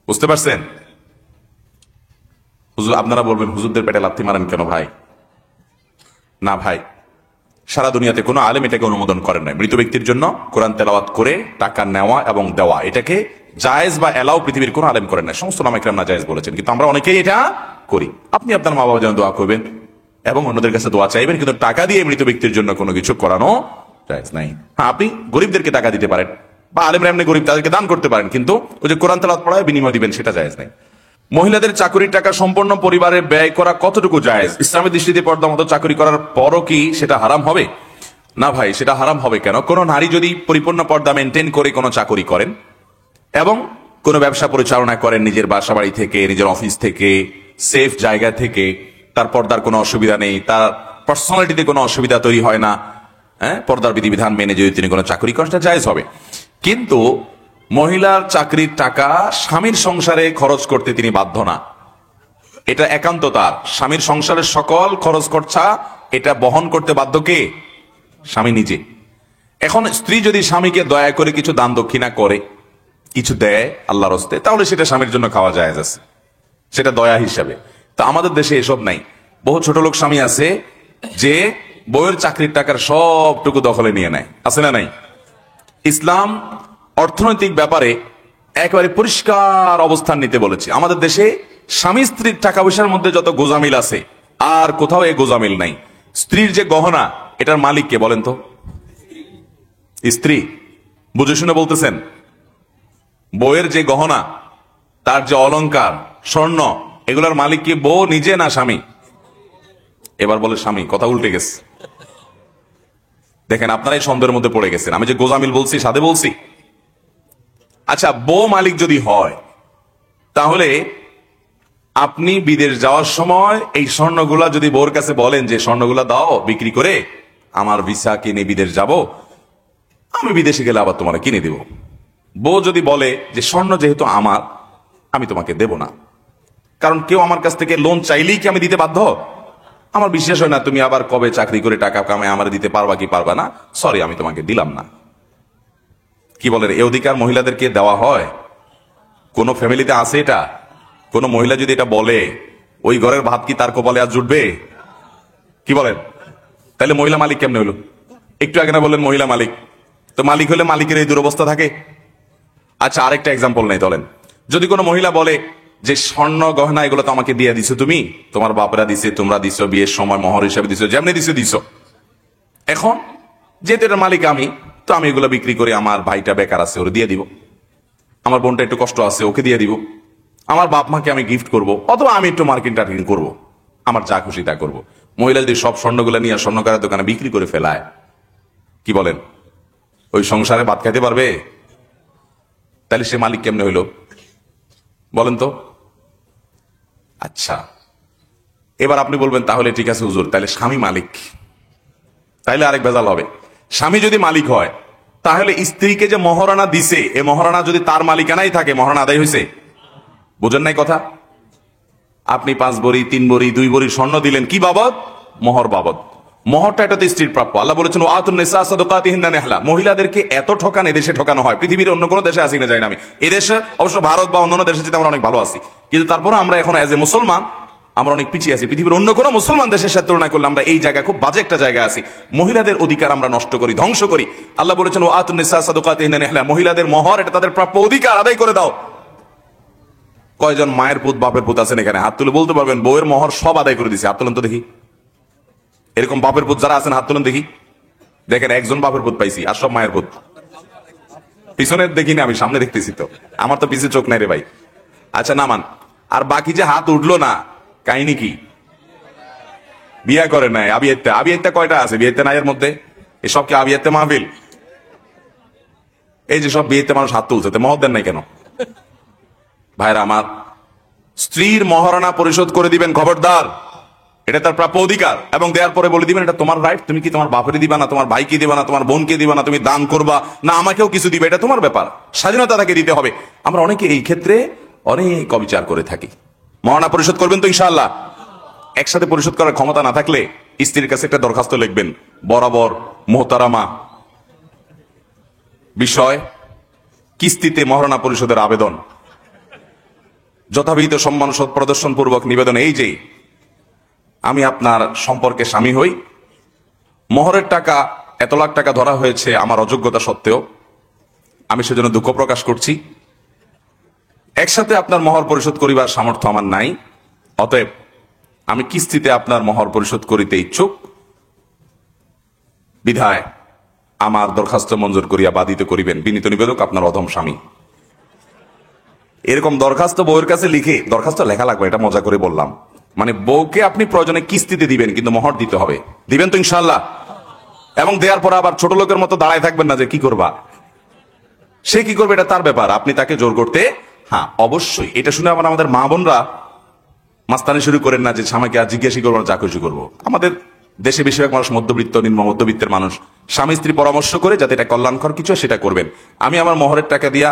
বুঝতে পারছেন? হুজুর, আপনারা বলবেন হুজুরদের পেটে লাথি মারেন কেন ভাই? না ভাই, সারা দুনিয়াতে কোনো আলেম এটাকে অনুমোদন করেন নাই। মৃত ব্যক্তির জন্য কোরআন তেলাওয়াত করে টাকা নেওয়া এবং দেওয়া, এটাকে জায়েজ বা এলাও পৃথিবীর কোনো আলেম করেন নাই। সমস্ত উলামা ইকরাম না জায়েজ বলেছেন, কিন্তু আমরা অনেকেই এটা করি। আপনি আপনার মা বাবা যেন দোয়া করবেন এবং অন্যদের কাছে দোয়া চাইবেন, কিন্তু টাকা দিয়ে মৃত ব্যক্তির জন্য কোনো কিছু করানো জায়েজ নাই। হ্যাঁ, আপনি গরিবদেরকে টাকা দিতে পারেন বা আলেমরা এমনি গরিব, তাদেরকে দান করতে পারেন, কিন্তু ওই যে কোরআন তেলাওয়াত পড়ায় বিনিময় দিবেন, সেটা জায়েজ নাই। মহিলাদের চাকরির টাকা সম্পূর্ণ পরিবারে ব্যয় করা কতটুকু জায়েজ? ইসলামের দৃষ্টিতে পর্দা মতো চাকরি করার পরও কি সেটা হারাম হবে? না ভাই, সেটা হারাম হবে কেন? কোন নারী যদি পরিপূর্ণ পর্দা মেনটেন করে কোনো চাকরি করেন এবং কোনো ব্যবসা পরিচালনা করেন নিজের বাসা বাড়ি থেকে, নিজের অফিস থেকে, সেফ জায়গা থেকে, তার পর্দার কোনো অসুবিধা নেই, তার পার্সোনালিটিতে কোনো অসুবিধা তৈরি হয় না, হ্যাঁ, পর্দার বিধিবিধান মেনে যদি তিনি কোনো চাকরি করেন সেটা জায়েজ হবে। কিন্তু মহিলার চাকরির টাকা স্বামীর সংসারে খরচ করতে তিনি বাধ্য না। এটা একান্ত তার। স্বামীর সংসারের সকল খরচ খরচা এটা বহন করতে বাধ্য কে? স্বামী নিজে। এখন স্ত্রী যদি স্বামীকে দয়া করে কিছু দান দক্ষিণা করে, কিছু দেয় আল্লাহর হস্তে, তাহলে সেটা স্বামীর জন্য খাওয়া জায়েজ আছে, সেটা দয়া হিসাবে। তো আমাদের দেশে এসব নাই। বহু ছোট লোক স্বামী আছে যে বউয়ের চাকরির টাকার সবটুকু দখলে নিয়ে নেয়, আছে না নাই? ইসলাম অর্থনৈতিক ব্যাপারে একেবারে পরিষ্কার অবস্থান নিতে বলেছে। আমাদের দেশে স্বামী স্ত্রীর টাকা পয়সার মধ্যে যত গোজামিল আছে আর কোথাও এই গোজামিল নাই। স্ত্রীর যে গহনা, এটার মালিক কে বলেন তো? স্ত্রী। বুঝে শুনে বলতেছেন? বউয়ের যে গহনা, তার যে অলংকার, স্বর্ণ, এগুলার মালিক কি বউ নিজে না স্বামী? এবার বলে স্বামী। কথা উল্টে গেছে। দেখেন, আপনারাই সন্দেহের মধ্যে পড়ে গেছেন। আমি যে গোজামিল বলছি সাদে বলছি? আচ্ছা, বউ মালিক যদি হয় তাহলে আপনি বিদেশ যাওয়ার সময় এই স্বর্ণগুলা যদি বউর কাছে বলেন যে স্বর্ণগুলা দাও বিক্রি করে আমার ভিসা কিনে বিদেশ যাব, আমি বিদেশে গেলে আবার তোমার কিনে দেব। বউ যদি বলে যে স্বর্ণ যেহেতু আমার, আমি তোমাকে দেব না, কারণ কেউ আমার কাছ থেকে লোন চাইলেই কি আমি দিতে বাধ্য? আমার বিশ্বাস হয় না তুমি আবার কবে চাকরি করে টাকা কামায় আমার দিতে পারবা কি পারবা না, সরি আমি তোমাকে দিলাম না। কি বলেন, এই অধিকার মহিলাদেরকে দেওয়া হয়? কোন ফ্যামিলিতে আছে এটা? কোন মহিলা যদি এটা বলে, ওই ঘরের ভাত কি তার কপালে আজ জুটবে? কি বলেন? তাহলে মহিলা মালিক কেমনে হলো? একটু আগে না বললেন মহিলা মালিক, তো মালিক হলে মালিকের এই দুরবস্থা থাকে? আচ্ছা, আরেকটা এক্সাম্পল নেই চলেন। যদি কোনো মহিলা বলে যে স্বর্ণ গহনা এগুলো তো আমাকে দিয়ে দিছো, তুমি তোমার বাপরা দিছে, তোমরা দিছো, বিয়ের সময় মোহর হিসেবে দিছো, যেমনি দিছো, এখন যেহেতু এটার মালিক আমি, তো আমি এগুলো বিক্রি করে আমার ভাইটা বেকার আছে ওরে দিয়ে দিব, আমার বোনটা একটু কষ্ট আছে ওকে দিয়ে দিব, আমার বাপ মাকে আমি গিফট করব, অথবা আমি একটু মার্কেটিং টার্গেটিং করবো, আমার যা খুশি তা করবো। মহিলা যদি সব স্বর্ণগুলো নিয়ে স্বর্ণকারের দোকানে বিক্রি করে ফেলায়, কি বলেন, ওই সংসারে ভাত খাইতে পারবে? তাহলে সে মালিক কেমনে হইল বলেন তো? আচ্ছা, এবার আপনি বলবেন তাহলে ঠিক আছে হুজুর, তাহলে স্বামী মালিক, তাইলে আরেক ভেজাল হবে। স্বামী যদি মালিক হয়, তাহলে স্ত্রীকে যে মহারণা দিছে, এ মহারণা যদি তার মালিকানাই থাকে, মহারণা আদায় হয়েছে? বুঝেন নাই কথা? আপনি 5 ভরি 3 ভরি 2 ভরি স্বর্ণ দিলেন, কি বাবদ? মোহর বাবদ। মোহরটা এটা তো স্ত্রীর প্রাপ্য। আল্লাহ বলেছেন ওয়াতুন নিসা সাদাকাতিহিন্না নিহলা। মহিলাদেরকে এত ঠকান এদেশে ঠকানো হয়, পৃথিবীর অন্য কোনো দেশে আসি না যায় না আমি। এদেশে অবশ্য ভারত বা অন্যান্য দেশে যেতে আমরা অনেক ভালো আছি, কিন্তু তারপরে আমরা এখন এজ এ মুসলমান আমরা অনেক পিছিয়ে আছি। পৃথিবীর অন্য কোনো মুসলমান দেশের সাথে তুলনা করলে আমরা এই জায়গায় খুব বাজে একটা জায়গা আছি। মহিলাদের অধিকার আমরা নষ্ট করি, ধ্বংস করি। আল্লাহ বলেছেন ওয়াতুন নিসা সাদাকাতিহিন্না নিহলা, মহিলাদের মোহর এটা তাদের প্রাপ্য অধিকার, আদায় করে দাও। কয়জন মায়ের পুত বাপের পুত আছেন এখানে? হাত তুলে বলতে পারবেন বউয়ের মোহর সব আদায় করে দিছে? হাত তুলেন তো দেখি। এরকম বাপের পুত যারা আছেন হাত তুলেন দেখি। দেখেন, একজন বাপের পুত পাইছি, আর সব মায়ের পুত। পিছনে দেখিনি আমি, সামনে দেখতেছি তো, আমার তো পিছিয়ে চোখ নাই রে ভাই। আচ্ছা নামান। আর বাকি যে হাত উঠলো না, কাহিনী কি? বিয়া করে নাই, আবিয়াত্তা। আবিয়াত্তা কয়টা আছে বিয়েতে নাই এর মধ্যে? এসব কি আবিয়াত্তে মাহফিল? এই যে সব বিয়েতে মানুষ হাত তুলছে, মহর দেন নাই কেন? ভাইরা আমার, স্ত্রীর মহারণা পরিশোধ করে দিবেন, খবরদার, এটা তার প্রাপ্য অধিকার। এবং দেওয়ার পরে বলে দিবেন এটা তোমার রাইট, তুমি কি তোমার বাপরে দিবা না, তোমার ভাইকে দিবা না, তোমার বোনকে দিবা না, তুমি দান করবা না আমাকেও কিছু দিবে, এটা তোমার ব্যাপার, স্বাধীনতা তাকে দিতে হবে। আমরা অনেকে এই ক্ষেত্রে অনেক অবিচার করে থাকি। মহারণা পরিশোধ করবেন তো ইনশাআল্লাহ? একসাথে পরিশোধ করার ক্ষমতা না থাকলে স্ত্রীর কাছে একটা দরখাস্ত লিখবেন, বরাবর মোহতারামা বিষয় কিস্তিতে মহারণা পরিশোধের আবেদন, যথাবিহিত সম্মান প্রদর্শন পূর্বক নিবেদন, এই যে আমি আপনার সম্পর্কে স্বামী হই, মোহরের টাকা এত লাখ টাকা ধরা হয়েছে আমার অযোগ্যতা সত্ত্বেও, আমি সেজন্য দুঃখ প্রকাশ করছি। একসাথে আপনার মোহর পরিশোধ করিবার সামর্থ্য আমার নাই, অতএব আমি কিস্তিতে আপনার মোহর পরিশোধ করিতে ইচ্ছুক, বিধায় আমার দরখাস্ত মঞ্জুর করিয়া বাধিত করিবেন, বিনীত নিবেদক আপনার অধম স্বামী। এরকম দরখাস্ত বউয়ের কাছে লিখে, দরখাস্ত লেখা লাগবে, এটা মজা করে বললাম, মানে বউকে আপনি প্রয়োজনে কিস্তিতে দিবেন, কিন্তু মোহর দিতে হবে। দিবেন তো ইনশাআল্লাহ? এবং দেওয়ার পর আবার ছোট লোকের মতো দাঁড়ায় থাকবেন না যে কি করবা, সে কি করবে এটা তার ব্যাপার, আপনি তাকে জোর করতে, হ্যাঁ অবশ্যই। এটা শুনে আবার আমাদের মা বোনরা মাস্তানি শুরু করেন না যে স্বামীকে আর জিজ্ঞাসা করবো না, যা খুশি করবো। আমাদের দেশে বেশিরভাগ মানুষ মধ্যবিত্ত, নিম্ন মধ্যবিত্তের মানুষ। স্বামী স্ত্রী পরামর্শ করে যাতে এটা কল্যাণকর কিছু সেটা করবেন। আমি আমার মোহরের টাকা দিয়া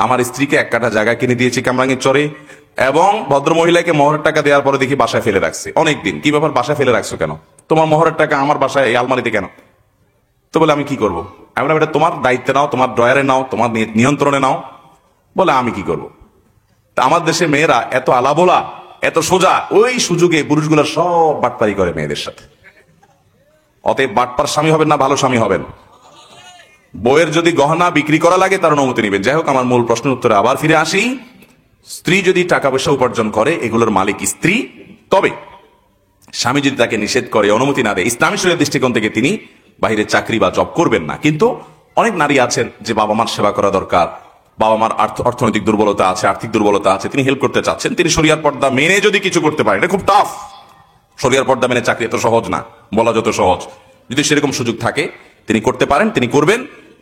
আমার স্ত্রীকে 1 কাঠা জায়গা কিনে দিয়েছি কামরাঙ্গীর চরে, এবং ভদ্র মহিলাকে মোহরের টাকা দেওয়ার পরে দেখি বাসায় ফেলে রাখছে অনেকদিন। কি ব্যাপার, বাসায় ফেলে রাখছো কেন? তোমার মোহরের টাকা আমার বাসায় এই আলমারিতে কেন? তো বলে আমি কি করবো? আমি বললাম এটা তোমার দায়িত্বে নাও, তোমার ড্রয়ারে নাও, তোমার নিয়ন্ত্রণে নাও। বলে আমি কি করবো? তা আমার দেশে মেয়েরা এত আলাবোলা, এত সোজা, ওই সুযোগে পুরুষগুলো সব বাটপারি করে মেয়েদের সাথে। অতএব বাটপার স্বামী হবেন না, ভালো স্বামী হবেন। বইয়ের যদি গহনা বিক্রি করা লাগে তার অনুমতি নেবেন। যাই হোক, আমার মূল প্রশ্নের উত্তরে আবার ফিরে আসি। স্ত্রী যদি টাকা পয়সা উপার্জন করে, এগুলোর মালিক স্ত্রী। তবে স্বামী যদি তাকে নিষেধ করে, অনুমতি না দেয়, ইসলামী শরীয়তের দৃষ্টিকোণ থেকে তিনি বাইরে চাকরি বা জব করবেন না। কিন্তু অনেক নারী আছেন যে বাবা মার সেবা করা দরকার, বাবা মার অর্থনৈতিক দুর্বলতা আছে, আর্থিক দুর্বলতা আছে, তিনি হেল্প করতে চাচ্ছেন, তিনি শরিয়ার পর্দা মেনে যদি কিছু করতে পারেন, এটা খুব টাফ। শরিয়ার পর্দা মেনে চাকরি এত সহজ না, বলা যত সহজ। যদি সেরকম সুযোগ থাকে তিনি করতে পারেন, তিনি করবেন,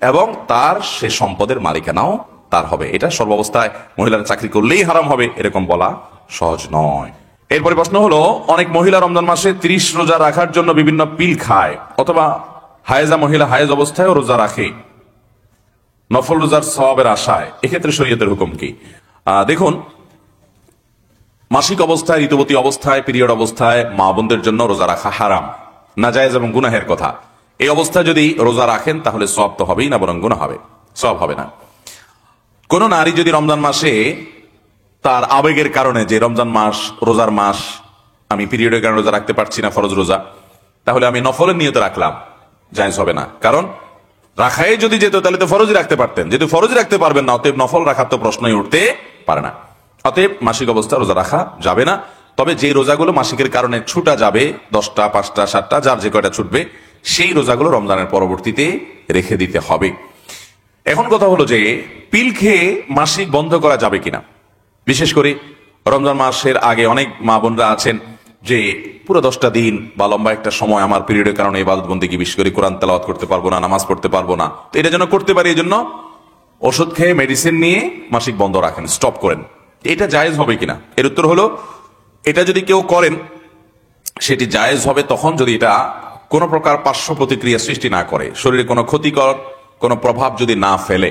এবং তার সে সম্পদের মালিকানাও তার হবে। এটা সর্বাবস্থায় মহিলারা চাকরি করলেই হারাম হবে এরকম বলা সহজ নয়। এরপরে প্রশ্ন হলো, অনেক মহিলা রমজান মাসে 30 রোজা রাখার জন্য বিভিন্ন পিল খায়, অথবা হায়েজা মহিলা হায়েজ অবস্থায়ও রোজা রাখে নফল রোজার সওয়াবের আশায়, এক্ষেত্রে শরীয়তের হুকুম কি? দেখুন, মাসিক অবস্থায়, ঋতুবতী অবস্থায়, পিরিয়ড অবস্থায় মা বোনদের জন্য রোজা রাখা হারাম, নাজায়েজ এবং গুনাহের কথা। এই অবস্থায় যদি রোজা রাখেন তাহলে সওয়াব তো হবেই না, বরং গুনাহ হবে, সওয়াব হবে না। কোন নারী যদি রমজান মাসে তার আবেগের কারণে, যে রমজান মাস রোজার মাস, আমি পিরিয়ডের কারণে রোজা রাখতে পারছি না ফরজ রোজা, তাহলে আমি নফলের নিয়তে রাখলাম, জায়েজ হবে না। কারণ রাখাই যদি যেত তাহলে তো ফরজই রাখতে পারতেন, যেহেতু ফরজই রাখতে পারবেন না, অতএব নফল রাখার তো প্রশ্নই উঠতে পারে না। অতএব মাসিক অবস্থা রোজা রাখা যাবে না। তবে যে রোজাগুলো মাসিকের কারণে ছুটা যাবে, 10টা 5টা 7টা যার যে কয়টা ছুটবে, সেই রোজাগুলো রমজানের পরবর্তীতে রেখে দিতে হবে। এখন কথা হলো যে পিল খেয়ে মাসিক বন্ধ করা যাবে কিনা। বিশেষ করে রমজান মাসের আগে অনেক মা বোনরা আছেন যে পুরো 10টা দিন বা লম্বা একটা সময় আমার পিরিয়ডের কারণে ইবাদত বন্দেগী, বিশেষ করে কোরআন তেলাওয়াত করতে পারবো না, নামাজ পড়তে পারবো না, তো এটা যেন করতে পারি, এই জন্য ওষুধ খেয়ে মেডিসিন নিয়ে মাসিক বন্ধ রাখেন, স্টপ করেন। এটা জায়েজ হবে কিনা, এর উত্তর হলো, এটা যদি কেউ করেন সেটি জায়েজ হবে তখন যদি এটা কোনো প্রকার পার্শ্ব প্রতিক্রিয়া সৃষ্টি না করে, শরীরে কোনো ক্ষতিকর কোনো প্রভাব যদি না ফেলে।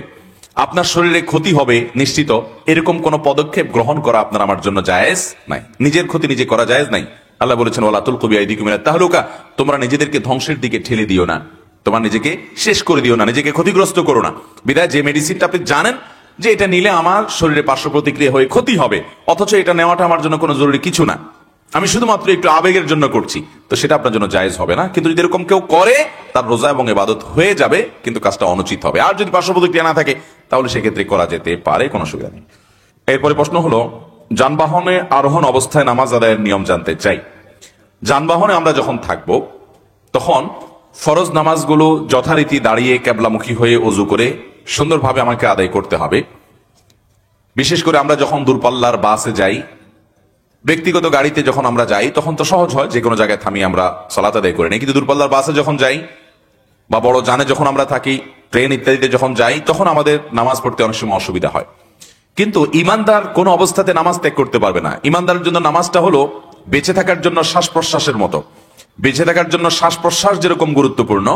আপনার শরীরে ক্ষতি হবে নিশ্চিত, এরকম কোন পদক্ষেপ গ্রহণ করা আপনার আমার জন্য জায়েজ নাই। নিজের ক্ষতি নিজে করা জায়েজ নাই। আল্লাহ বলেছেন, ওয়ালা তুলকু বিআইদিকুম ইলা তাহলুকা, তোমরা নিজেদেরকে ধ্বংসের দিকে ঠেলে দিও না, তোমার নিজেকে শেষ করে দিও না, নিজেকে ক্ষতিগ্রস্ত করো না। বিধায় যে মেডিসিনটা আপনি জানেন যে এটা নিলে আমার শরীরে পার্শ্ব প্রতিক্রিয়া হয়ে ক্ষতি হবে, অথচ এটা নেওয়াটা আমার জন্য কোনো জরুরি কিছু না, আমি শুধুমাত্র একটু আবেগের জন্য করছি, তো সেটা আপনার জন্য জায়েজ হবে না। কিন্তু যদি এরকম কেউ করে, তার রোজা এবং ইবাদত হয়ে যাবে, কিন্তু কাজটা অনুচিত হবে। আর যদি পার্শ্ব প্রতিক্রিয়া না থাকে তাহলে সেক্ষেত্রে করা যেতে পারে, কোনো অসুবিধা নেই। এরপরে প্রশ্ন হলো, যানবাহনে আরোহণ অবস্থায় নামাজ আদায়ের নিয়ম জানতে চাই। যানবাহনে আমরা যখন থাকবো তখন ফরজ নামাজগুলো যথারীতি দাঁড়িয়ে ক্যাবলামুখী হয়ে ওযু করে সুন্দরভাবে আমাকে আদায় করতে হবে। বিশেষ করে আমরা যখন দূরপাল্লার বাসে যাই, ব্যক্তিগত গাড়িতে যখন আমরা যাই তখন তো সহজ হয়, যে কোনো জায়গায় থামিয়ে আমরা সালাত আদায় করে নিই। কিন্তু দূরপাল্লার বাসে যখন যাই বা বড় যানে যখন আমরা থাকি, ট্রেন ইত্যাদিতে যখন যাই, তখন আমাদের নামাজ পড়তে অনেক সময় অসুবিধা হয়। কিন্তু ইমানদার কোন অবস্থাতে নামাজ ত্যাগ করতে পারবে না। ইমানদারের জন্য নামাজটা হলো বেঁচে থাকার জন্য শ্বাস প্রশ্বাসের মতো। বেঁচে থাকার জন্য শ্বাস প্রশ্বাস যেরকম গুরুত্বপূর্ণ,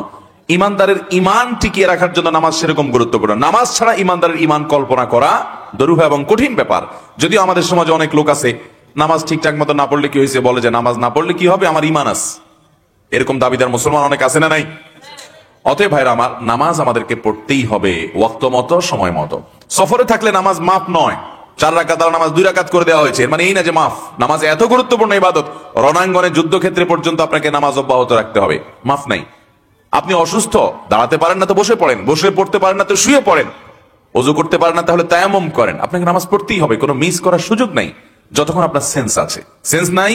ইমানদারের ইমান টিকিয়ে রাখার জন্য নামাজ সেরকম গুরুত্বপূর্ণ। নামাজ ছাড়া ইমানদারের ইমান কল্পনা করা দুরূহ এবং কঠিন ব্যাপার। যদিও আমাদের সমাজে অনেক লোক আছে, নামাজ ঠিকঠাক মতো না পড়লে কি হয়েছে, বলে যে নামাজ না পড়লে কি হবে, আমার ইমান আছে, এরকম দাবিদার মুসলমান অনেক আছে না নাই? অতএব ভাইরা আমার, নামাজ আমাদেরকে পড়তেই হবে ওয়াক্ত মতো, সময় মতো। সফরে থাকলে নামাজ মাফ নয়। 4 রাকাত নামাজ 2 রাকাত করে দেওয়া হয়েছে, মানে এই না যে মাফ। নামাজ এত গুরুত্বপূর্ণ ইবাদত, রণাঙ্গনে যুদ্ধক্ষেত্রে পর্যন্ত আপনাকে নামাজ অব্যাহত রাখতে হবে, মাফ নাই। আপনি অসুস্থ, দাঁড়াতে পারেন না তো বসে পড়েন, বসে পড়তে পারেন না তো শুয়ে পড়েন, ওযু করতে পারেন না তাহলে তায়াম্মুম করেন, আপনাকে নামাজ পড়তেই হবে, কোনো মিস করার সুযোগ নাই। যতক্ষণ আপনার সেন্স আছে, সেন্স নাই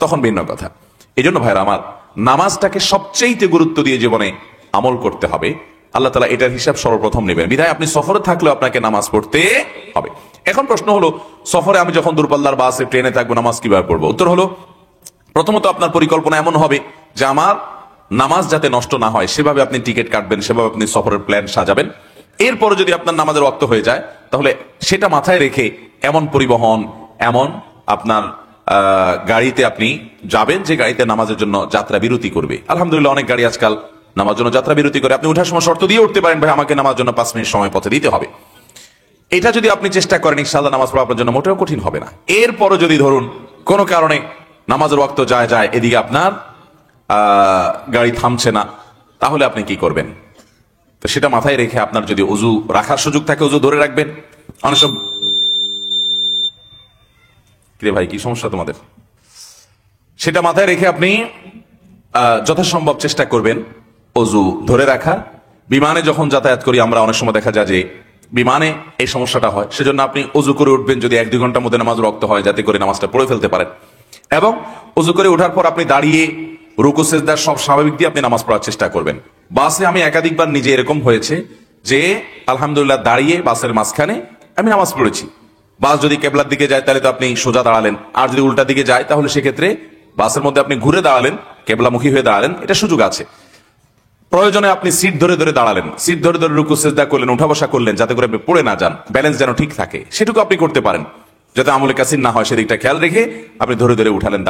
তখন ভিন্ন কথা। এই জন্য ভাইরা আমার, নামাজটাকে সবচেয়ে গুরুত্ব দিয়ে জীবনে আমল করতে হবে। আল্লাহ তাআলা এটার হিসাব সর্বপ্রথম নেবেন, বিধায় আপনি সফরে থাকলেও আপনাকে নামাজ পড়তে হবে। এখন প্রশ্ন হলো, সফরে আমি যখন দূরপাল্লার বাসে ট্রেনে থাকবো, নামাজ কিভাবে পড়বো? উত্তর হলো, প্রথমত আপনার পরিকল্পনা এমন হবে যে আমার নামাজ যাতে নষ্ট না হয়, সেভাবে আপনি টিকিট কাটবেন, সেভাবে আপনি সফরের প্ল্যান সাজাবেন। এরপরে যদি আপনার নামাজের ওয়াক্ত হয়ে যায়, তাহলে সেটা মাথায় রেখে এমন পরিবহন, এমন আপনার গাড়িতে আপনি যাবেন যে গাড়িতে নামাজের জন্য যাত্রা বিরতি করবে। আলহামদুলিল্লাহ, অনেক গাড়ি আজকাল নামাজের জন্য যাত্রা বিরতি করে। আপনি ওঠার সময় শর্ত দিয়ে উঠতে পারেন, ভাই আমাকে নামাজের জন্য 5 মিনিট সময় পথে দিতে হবে। এটা যদি আপনি চেষ্টা করেন, ইনশাআল্লাহ নামাজ পড়া আপনার জন্য মোটেও কঠিন হবে না। এরপরও যদি ধরুন কোনো কারণে নামাজের ওয়াক্ত যায়, এদিকে আপনার গাড়ি থামছে না, তাহলে আপনি কি করবেন? তো সেটা মাথায় রেখে আপনার যদি ওযু রাখার সুযোগ থাকে, ওযু ধরে রাখবেন। অনেক সব ভাই কি সমস্যা তোমাদের? সেটা মাথায় রেখে আপনি যথাসম্ভব চেষ্টা করবেন ওযু ধরে রাখা। বিমানে যখন যাতায়াত করি আমরা, অনেক সময় দেখা যায় যে বিমানে এই সমস্যাটা হয়, সেজন্য আপনি ওযু করে উঠবেন যদি 1-2 ঘন্টার মধ্যে নামাজ রক্ত হয়, যাতে করে নামাজটা পড়ে ফেলতে পারেন। এবং ওযু করে ওঠার পর আপনি দাঁড়িয়ে রুকু সিজদা সব স্বাভাবিক দিয়ে আপনি নামাজ পড়ার চেষ্টা করবেন। বাসে আমি একাধিকবার নিজে এরকম হয়েছে যে আলহামদুলিল্লাহ দাঁড়িয়ে বাসের মাঝখানে আমি নামাজ পড়েছি। বাস যদি কেবলার দিকে যায় তাহলে তো আপনি সোজা দাঁড়ালেন, আর যদি উল্টা দিকে যায় তাহলে সেক্ষেত্রে বাসের মধ্যে আপনি ঘুরে দাঁড়ালেন, কেবলামুখী হয়ে দাঁড়ালেন, এটা সুযোগ আছে। প্রয়োজনে আপনি সিট ধরে ধরে দাঁড়ালেন, সিট ধরে ধরে রুকু সিজদা করলেন, উঠা বসা করলেন, যাতে করে আপনি পড়ে না যান, ব্যালেন্স যেন ঠিক থাকে, সেটুকু আপনি করতে পারেন। যাতে আমলে কাসির না হয় সেদিকটা খেয়াল রেখে আপনি ধরে ধরে উঠলেন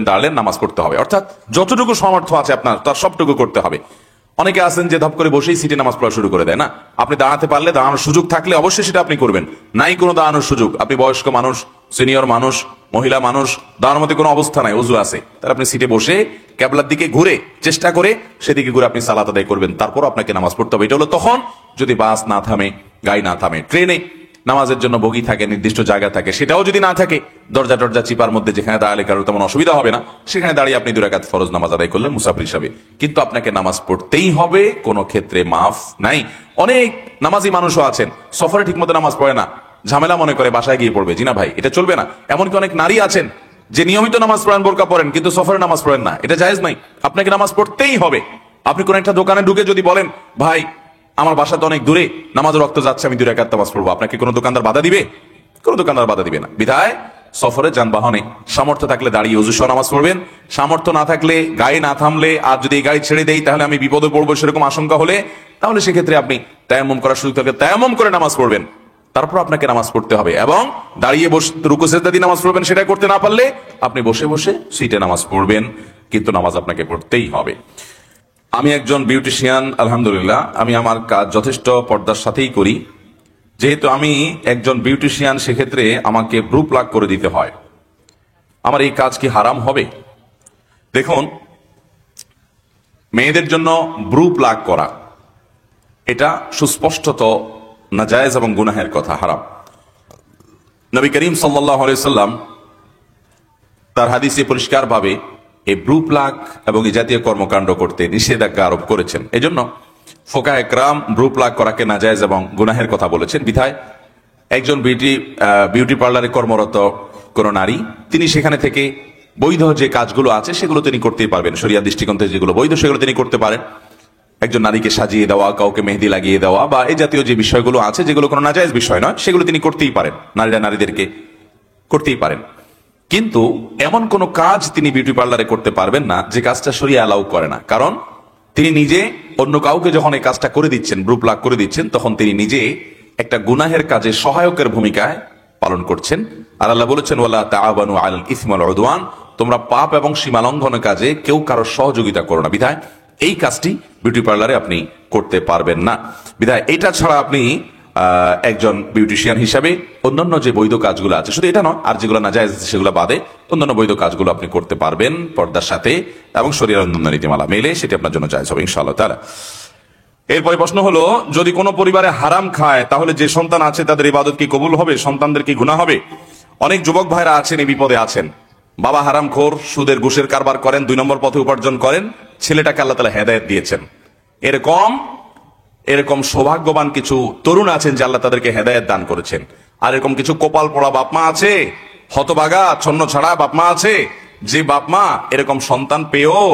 দাঁড়ালেন, নামাজ পড়তে হবে। অর্থাৎ যতটুকু সামর্থ্য আছে আপনার তার সবটুকু করতে হবে। অনেকে আছেন যে ধপ করে বসেই সিটে নামাজ পড়া শুরু করে দেয়। না, আপনি দাঁড়াতে পারলে, দাঁড়ানোর সুযোগ থাকলে অবশ্যই সেটা আপনি করবেন। নাই কোনো দাঁড়ানোর সুযোগ, আপনি বয়স্ক মানুষ, সিনিয়র মানুষ, মহিলা মানুষ, দাঁড়ানোর মধ্যে কোনো অবস্থা নাই, ওযু আছে, তাহলে আপনি সিটে বসে কেবলার দিকে ঘুরে, চেষ্টা করে সেদিকে ঘুরে আপনি সালাত আদায় করবেন। তারপর আপনাকে নামাজ পড়তে হবে। এটা হলো তখন যদি বাস না থামে, গাড়ি না থামে, ট্রেনে নামাজের জন্য বগি থাকে, নির্দিষ্ট জায়গা থাকে, সেটাও যদি না থাকে, দরজা টরজা চিপার মধ্যে যেখানে দাঁড়ালে কারোর তেমন অসুবিধা হবে না, সেখানে দাঁড়িয়ে আপনি 2 রাকাত ফরজ নামাজ আদায় করলেন মুসাফির হিসাবে। কিন্তু আপনাকে নামাজ পড়তেই হবে, কোনো ক্ষেত্রে মাফ নাই। অনেক নামাজি মানুষও আছেন সফরে ঠিকমতো নামাজ পড়ে না, ঝামেলা মনে করে বাসায় গিয়ে পড়বে। জি না ভাই, এটা চলবে না। এমনকি অনেক নারী আছেন যে নিয়মিত নামাজ পড়েন, বোরকা পড়েন, কিন্তু সফরে নামাজ পড়েন না। এটা জায়েজ নাই, আপনাকে নামাজ পড়তেই হবে। আপনি কোন একটা দোকানে ঢুকে যদি বলেন, ভাই আমার বাসা তো অনেক দূরে, নামাজের রক্ত যাচ্ছে, আমি 2 রাকাত নামাজ পড়বো, আপনাকে কোনো দোকানদার বাধা দিবে? কোনো দোকানদার বাধা দিবে না। বিধায় সফরে যানবাহনে সামর্থ্য থাকলে দাঁড়িয়ে ওযু সহ নামাজ পড়বেন। সামর্থ্য না থাকলে, গাড়ি না থামলে, আর যদি এই গাড়ি ছেড়ে দেই তাহলে আমি বিপদে পড়বো সেরকম আশঙ্কা হলে, তাহলে সেক্ষেত্রে আপনি তায়াম্মুম করার সুযোগ থাকলে তায়াম্মুম করে নামাজ পড়বেন। তারপর আপনাকে নামাজ পড়তে হবে। এবং দাঁড়িয়ে বসে রুকু সিজদা দিয়ে নামাজ পড়বেন, সেটা করতে না পারলে আপনি বসে বসে সিটে নামাজ পড়বেন, কিন্তু নামাজ আপনাকে পড়তেই হবে। আমি একজন বিউটিশিয়ান, আলহামদুলিল্লাহ আমি আমার কাজ যথেষ্ট পর্দার সাথেই করি। যেহেতু আমি একজন বিউটিশিয়ান, সেক্ষেত্রে আমাকে ব্রু প্লাগ করে দিতে হয়। আমার এই কাজ কি হারাম হবে? দেখুন, মেয়েদের জন্য ব্রু প্লাগ করা এটা সুস্পষ্টত নাজায়েজ এবং গুনাহের কথা, হারাম। নবী করিম সাল্লাল্লাহু আলাইহি সাল্লাম তার হাদিসে পরিষ্কারভাবে এই ব্রু প্লাগ এবং এই জাতীয় কর্মকাণ্ড করতে নিষেধাজ্ঞা আরোপ করেছেন। এজন্য ফোকাহে কেরাম ব্রু প্লাগ করাকে নাজায়েজ এবং গুনাহের কথা বলেছেন। বিধায় একজন বিউটি পার্লারে কর্মরত কোন নারী, তিনি সেখানে থেকে বৈধ যে কাজগুলো আছে সেগুলো তিনি করতেই পারবেন। শরিয়া দৃষ্টিকোণ থেকে যেগুলো বৈধ সেগুলো তিনি করতে পারেন। একজন নারীকে সাজিয়ে দেওয়া, কাউকে মেহেদি লাগিয়ে দেওয়া বা এই জাতীয় যে বিষয়গুলো আছে, যেগুলো কোনো নাজায়েজ বিষয় নয়, সেগুলো তিনি করতেই পারেন। নারীরা নারীদেরকে করতেই পারেন। কিন্তু এমন কোন কাজ তিনি বিউটি পার্লারে করতে পারবেন না যে কাজটা শরিয়া অ্যালাউ করে না। কারণ তিনি নিজে অন্য কাউকে যখন এই কাজটা করে দিচ্ছেন, ব্রু প্লাগ করে দিচ্ছেন, তখন তিনি নিজে একটা গুনাহের কাজে সহায়কের ভূমিকায় পালন করছেন। আর আল্লাহ বলেছেন, ওয়ালা তাআবানু আলাল ইসমি ওয়াল উদওয়ান, তোমরা পাপ এবং সীমালঙ্ঘনের কাজে কেউ কারোর সহযোগিতা করো না। বিধায় এই কাজটি বিউটি পার্লারে আপনি করতে পারবেন না। বিধায় এটা ছাড়া আপনি একজন বিউটিশিয়ান হিসাবে অন্যান্য যে বৈধ কাজগুলো আছে, শুধু এটা নয়, আর যেগুলো নাজায়েজ সেগুলো বাদে অন্যান্য বৈধ কাজগুলো আপনি করতে পারবেন পর্দার সাথে এবং শরীরের অন্যান্য নীতিমালা মেলে, সেটি আপনার জন্য জায়েজ হবে ইনশাআল্লাহ তাআলা। এরপরে প্রশ্ন হলো, যদি কোনো পরিবারে হারাম খায় তাহলে যে সন্তান আছে তাদের ইবাদত কি কবুল হবে? সন্তানদের কি গুনাহ হবে? অনেক যুবক ভাইরা আছেন এই বিপদে আছেন। বাবা হারামখোর, সুদের ঘুষের কারবার করেন, 2 নম্বর পথে উপার্জন করেন, ছেলেটাকে আল্লাহ তাআলা হেদায়েত দিয়েছেন। এরকম সৌভাগ্যবান কিছু তরুণ আছেন যে আল্লাহ তাদেরকে হেদায়েত দান করেছেন। আর এরকম কিছু কপাল পড়া বাপমা আছে, হতভাগা ছন্ন ছাড়া বাপমা আছে, যে বাপমা এরকম সন্তান পেয়েও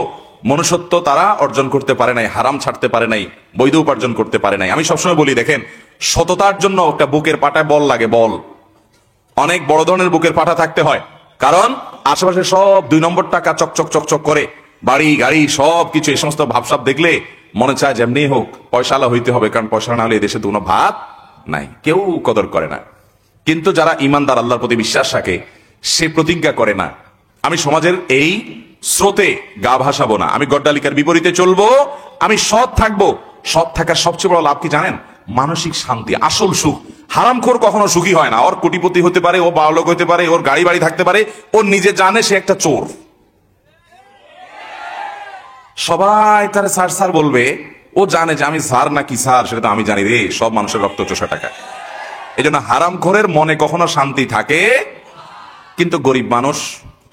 মনুষ্যত্ব তারা অর্জন করতে পারে নাই, হারাম ছাড়তে পারে নাই, বৈধ উপার্জন করতে পারে নাই। আমি সবসময় বলি, দেখেন, সততার জন্য একটা বুকের পাটায় বল লাগে, বল। অনেক বড় ধরনের বুকের পাটা থাকতে হয়, কারণ আশেপাশে সব 2 নম্বর টাকা চকচক চকচক করে, বাড়ি গাড়ি সব কিছু, এই সমস্ত ভাবসাব দেখলে মনে চায় যেমনি হোক পয়সাওয়ালা হইতে হবে, কারণ পয়সা না হলে এদেশে তো কোনো ভাত নাই, কেউ কদর করে না। কিন্তু যারা ইমানদার, আল্লাহর প্রতি বিশ্বাস রাখে, সে প্রতিজ্ঞা করে না, আমি সমাজের এই স্রোতে গা ভাসাবো না, আমি গড্ডালিকার বিপরীতে চলবো, আমি সৎ থাকবো। সৎ থাকার সবচেয়ে বড় লাভ কি জানেন? মানসিক শান্তি, আসল সুখ। হারামখোর কখনো সুখী হয় না। ওর কোটিপতি হতে পারে, ও বড়লোক হতে পারে, ওর গাড়ি বাড়ি থাকতে পারে, ও নিজে জানে সে একটা চোর। সবাই তার স্যার স্যার বলবে, ও জানে যে আমি স্যার নাকি স্যার সেটা তো আমি জানি রে, সব মানুষের রক্ত চোষা টাকা। এই জন্য হারামখোরের মনে কখনো শান্তি থাকে। কিন্তু গরিব মানুষ,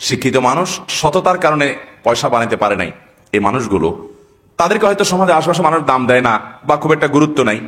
শিক্ষিত মানুষ, সততার কারণে পয়সা বানাতে পারে নাই, এই মানুষগুলো, তাদেরকে হয়তো সমাজে আশেপাশে মানুষ দাম দেয় না বা খুব একটা গুরুত্ব নাই।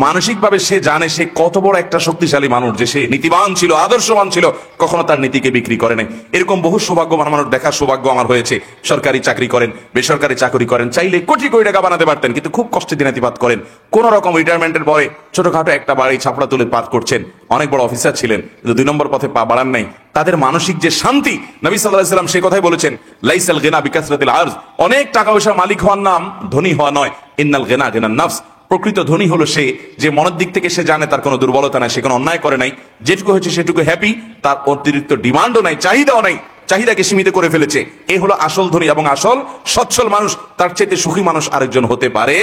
মানসিকভাবে সে জানে সে কত বড় একটা শক্তিশালী মানুষ, যে সে নীতিবান ছিল, আদর্শবান ছিল, কখনো তার নীতিকে বিক্রি করে নাই। এরকম বহু সৌভাগ্যবান মানুষ দেখার সৌভাগ্য আমার হয়েছে। সরকারি চাকরি করেন, বেসরকারি চাকরি করেন, চাইলে কোটি কোটি টাকা বানাতে পারতেন, কিন্তু খুব কষ্টে দিনাতিপাত করেন। কোন রকম রিটায়ারমেন্টের পরে ছোটখাটো একটা বাড়ি ছাপড়া তুলে পাত করছেন, অনেক বড় অফিসার ছিলেন, কিন্তু 2 নম্বর পথে পা বাড়ান নাই। তাদের মানসিক যে শান্তি, নবী সাল্লাল্লাহু আলাইহি ওয়াসাল্লাম সেই কথাই বলেছেন, লাইসাল গিনা বিকাসরাতিল আরজ, অনেক টাকা পয়সার মালিক হওয়ার নাম ধনী হওয়া নয়, ইন্নাল গিনা গিনান নফস, প্রকৃত ধনী হলো সে যে মনের দিক থেকে সে জানে তার কোনো দুর্বলতা নাই, সে কোনো অন্যায় করে নাই, যেটুকু হয়েছে সেটুকু হ্যাপি, তার অতিরিক্ত ডিমান্ডও নাই, চাহিদাও নাই, চাহিদাকে সীমিত করে ফেলেছে। এই হলো আসল ধনী এবং আসল সচ্ছল মানুষ। তার চেয়ে সুখী মানুষ আরেকজন হতে পারে?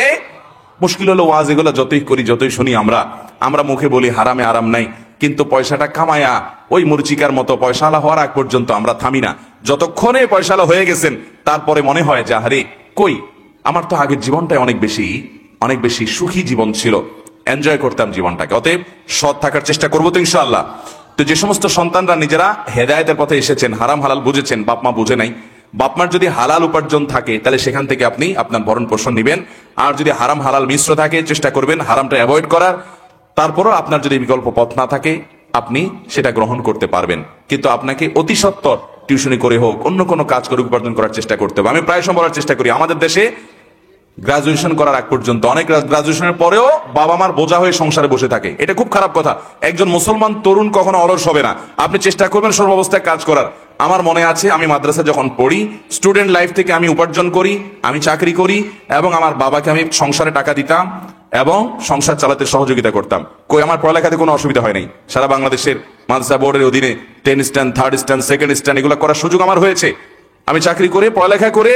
মুশকিল হলো ওয়াজ এগুলো যতই করি যতই শুনি আমরা মুখে বলি হারামে আরাম নাই, কিন্তু পয়সাটা কামায়া ওই মুরচিকার মতো পয়সালা হওয়ার আগ পর্যন্ত আমরা থামি না। যতক্ষণে পয়সালা হয়ে গেছেন তারপরে মনে হয় যে আরে কই, আমার তো আগের জীবনটাই অনেক বেশি সুখী জীবন ছিল, এনজয় করতাম জীবনটাকে। অতএব সৎ থাকার চেষ্টা করবো তো ইনশাআল্লাহ। তো যে সমস্ত সন্তানরা নিজেরা হেদায়েতের পথে এসেছেন, হারাম হালাল বুঝেছেন, বাপ মা বুঝে নাই, বাপ মার যদি হালাল উপার্জন থাকে তাহলে সেখান থেকে আপনি আপনার ভরণ পোষণ দিবেন। আর যদি হারাম হালাল মিশ্র থাকে চেষ্টা করবেন হারামটা অ্যাভয়েড করার। তারপরও আপনার যদি বিকল্প পথ না থাকে আপনি সেটা গ্রহণ করতে পারবেন, কিন্তু আপনাকে অতি সত্বর টিউশনি করে হোক অন্য কোনো কাজ করে উপার্জন করার চেষ্টা করতে হবে। আমি প্রায় সময় বলার চেষ্টা করি, আমাদের দেশে গ্রাজুয়েশন করার আগ পর্যন্ত অনেক গ্রাজুয়েশনের পরেও বাবা মার বোঝা হয়ে সংসারে বসে থাকে। এটা খুব খারাপ কথা। একজন মুসলমান তরুণ কখনো অলস হবে না। আপনি চেষ্টা করবেন সর্বাবস্থায় কাজ করার। আমার মনে আছে আমি মাদ্রাসা যখন পড়ি, স্টুডেন্ট লাইফ থেকে আমি উপার্জন করি, আমি চাকরি করি এবং আমার বাবাকে আমি সংসারে টাকা দিতাম এবং সংসার চালাতে সহযোগিতা করতাম। কই আমার পড়ালেখাতে কোনো অসুবিধা হয় নাই। সারা বাংলাদেশের মাদ্রাসা বোর্ডের অধীনে 10 stand, 3rd stand, 2nd stand এগুলো করার সুযোগ আমার হয়েছে। আমি চাকরি করে পড়ালেখা করে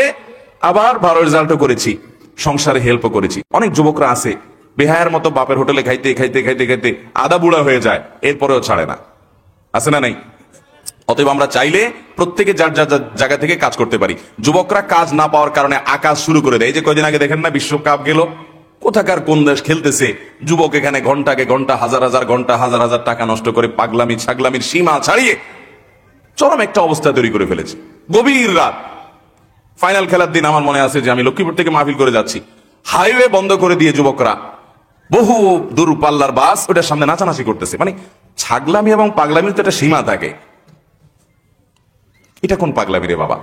আবার ভালো রেজাল্টও করেছি, সংসারে হেল্পও করেছি। অনেক যুবকরা আছে বেহায়ার মতো বাপের হোটেলে খাইতে খাইতে খাইতে খাইতে আদা বুড়া হয়ে যায়, এরপরেও ছাড়ে না। আছে না নাই? অতএব আমরা চাইলে প্রত্যেকে যার যার জায়গা থেকে কাজ করতে পারি। যুবকরা কাজ না পাওয়ার কারণে আকাশ শুরু করে দেয়। এই যে কয়দিন আগে দেখেন না বিশ্বকাপ গেল, কোথাকার কোন দেশ খেলতেছে, যুবক এখানে ঘন্টাকে ঘন্টা হাজার হাজার ঘন্টা হাজার হাজার টাকা নষ্ট করে পাগলামি ছাগলামির সীমা ছাড়িয়ে চরম একটা অবস্থা তৈরি করে ফেলেছে। গভীর রাত, ফাইনাল খেলার দিন আমার মনে আছে যে আমি লক্ষ্মীপুর থেকে মাহফিল করে যাচ্ছি, হাইওয়ে বন্ধ করে দিয়ে যুবকরা বহু দূর পাল্লার বাস ওটার সামনে নাচানাচি করতেছে। মানে ছাগলামি এবং পাগলামির তো একটা সীমা থাকে। এটা কোন পাগলামি রে বাবা,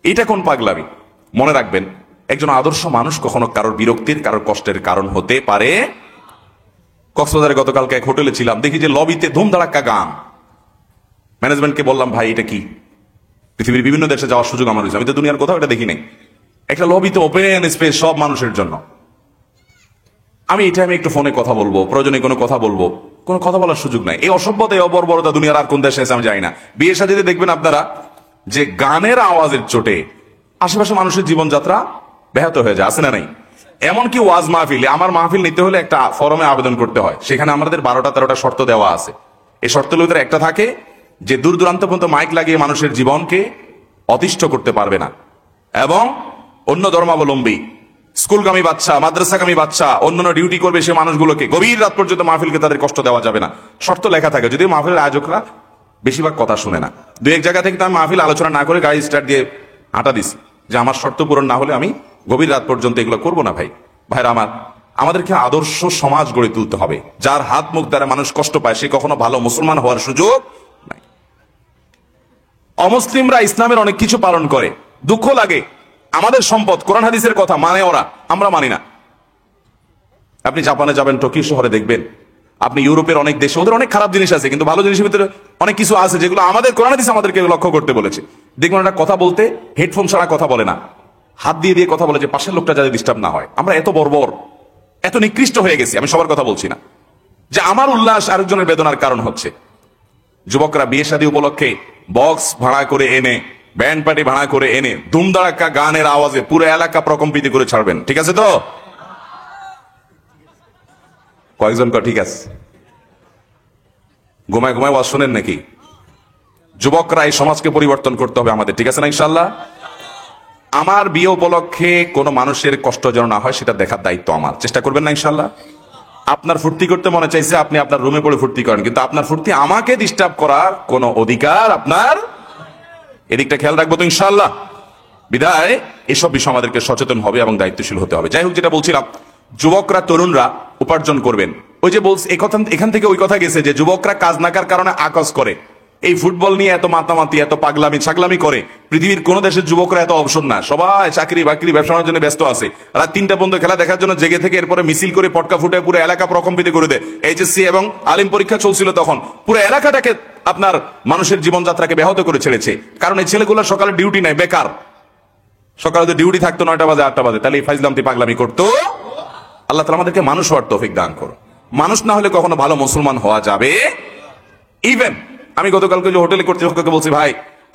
এটা কোন পাগলামি? মনে রাখবেন, একজন আদর্শ মানুষ কখনো কারোর বিরক্তির কারোর কষ্টের কারণ হতে পারে। কক্সবাজারে গতকালকে এক হোটেলে ছিলাম, দেখি যে লবিতে ধুমধাড়াক্কা গান। ম্যানেজমেন্টকে বললাম ভাই এটা কি? পৃথিবীর বিভিন্ন দেশে যাওয়ার সুযোগ আমার হয়েছে, আমি তো দুনিয়ার কোথাও এটা দেখি নাই। একটা লবিতে ওপেন স্পেস সব মানুষের জন্য। আমি এই টাইমে একটু ফোনে কথা বলবো, প্রয়োজনে কোনো কথা বলবো, কোনো কথা বলার সুযোগ নাই। এই অসভ্যতা এই অবর্বরতা দুনিয়ার আর কোন দেশে আছে আমি জানি না। বিয়ের সাথে দেখবেন আপনারা যে গানের আওয়াজের চোটে আশেপাশে মানুষের জীবনযাত্রা ব্যাহত হয়ে যায়। আছে না নাই? এমনকি ওয়াজ মাহফিল, আমার মাহফিল নিতে হলে একটা ফরমে আবেদন করতে হয়, সেখানে আমাদের 12টা-13টা শর্ত দেওয়া আছে। এই শর্তের ভিতরে একটা থাকে যে দূর দূরান্ত পর্যন্ত মাইক লাগিয়ে মানুষের জীবনকে অতিষ্ঠ করতে পারবে না, এবং অন্য ধর্মাবলম্বী স্কুলগামী বাচ্চা, মাদ্রাসাগামী বাচ্চা অন্যান্য ডিউটি করবে সে মানুষগুলোকে গভীর রাত পর্যন্ত মাহফিলকে তাদের কষ্ট দেওয়া যাবে না। শর্ত লেখা থাকে, যদিও মাহফিলের আয়োজকরা বেশিরভাগ কথা শুনে না। দু এক জায়গা থেকে তো আমি মাহফিল আলোচনা না করে গাড়ি স্টার্ট দিয়ে আটা দিছি যে আমার শর্ত পূরণ না হলে আমি গভীর রাত পর্যন্ত এগুলো করবো না। ভাইরা আমাদেরকে আদর্শ সমাজ গড়ে তুলতে হবে। যার হাত মুখ দ্বারা মানুষ কষ্ট পায় সে কখনো ভালো মুসলমান হওয়ার সুযোগ নাই। অমুসলিমরা ইসলামের অনেক কিছু পালন করে, দুঃখ লাগে। আমাদের সম্পদ কোরআন হাদিসের কথা মানে ওরা, আমরা মানি না। আপনি জাপানে যাবেন, টোকিও শহরে দেখবেন, আপনি ইউরোপের অনেক দেশে ওদের অনেক খারাপ জিনিস আছে, কিন্তু ভালো জিনিসের ভিতরে অনেক কিছু আছে যেগুলো আমাদের কোরআন হাদিস আমাদেরকে লক্ষ্য করতে বলেছে। দেখবেন একটা কথা বলতে হেডফোন ছাড়া কথা বলে না, হাত দিয়ে দিয়ে কথা বলে যে পাশের লোকটা যাতে ডিস্টার্ব না হয়। আমরা এত বর্বর, এত নিকৃষ্ট হয়ে গেছি। আমি সবার কথা বলছি না, যে আমার উল্লাস আরেকজনের বেদনার কারণ হচ্ছে। যুবকরা বিয়ে শাদী উপলক্ষে বক্স ভাড়া করে এনে, ব্যান্ড পার্টি ভাড়া করে এনে ধুমধাড়াক্কা গানের আওয়াজে পুরো এলাকা প্রকম্পিত করে ছাড়বেন। ঠিক আছে তো? কয়েকজন ঠিক আছে? ঘুমায় ঘুমায় ওয়াজ শোনেন নাকি? যুবকরা এই সমাজকে পরিবর্তন করতে হবে আমাদের, ঠিক আছে না ইনশাল্লাহ? আমার বিয়ে উপলক্ষে কোনো মানুষের কষ্ট যেন না হয় সেটা দেখার দায়িত্ব আমার। চেষ্টা করবেন না ইনশাল্লাহ? আপনার ফুর্তি করতে মনে চাইছে, আপনি আপনার রুমে পড়ে ফুর্তি করেন, কিন্তু আপনার ফুর্তি আমাকে ডিস্টার্ব করার কোনো অধিকার আপনার, এদিকটা খেয়াল রাখবো তো ইনশাল্লাহ। বিধায় এসব বিষয় আমাদেরকে সচেতন হবে এবং দায়িত্বশীল হতে হবে। যাই হোক, যেটা বলছিলাম, যুবকরা তরুণরা উপার্জন করবেন। ওই যে বলছে এখান থেকে ওই কথা গেছে যে যুবকরা কাজ না করার কারণে আকাশ করে। এই ফুটবল নিয়ে এত মাতামাতি, এত পাগলামি ছাগলামি করে পৃথিবীর কোন দেশের যুবকরা এত অবসর না। সবাই চাকরি বাকরি ব্যবসার জন্য ব্যস্ত আছে। রাত 3টা পর্যন্ত খেলা দেখার জন্য জেগে থেকে এরপরে মিছিল করে পটকা ফুটে পুরো এলাকা প্রকম্পিত করে দেয়। এইচএসসি এবং আলিম পরীক্ষা চলছিল তখন পুরো এলাকাটাকে আপনার মানুষের জীবনযাত্রাকে ব্যাহত করে ছেড়েছে। কারণ এই ছেলেগুলো সকালে ডিউটি নাই, বেকার। সকালে যদি ডিউটি থাকতো 9টা বাজে 8টা বাজে, তাহলে এই ফাইজলামতি পাগলামি করতো। আল্লাহ তাআলা আমাদেরকে মানুষ হওয়ার তৌফিক দান করুন। মানুষ না হলে কখনো ভালো মুসলমান হওয়া যাবে। ইভেন আমি গতকালকে যে হোটেলে কর্তৃপক্ষকে বলছি, ভাই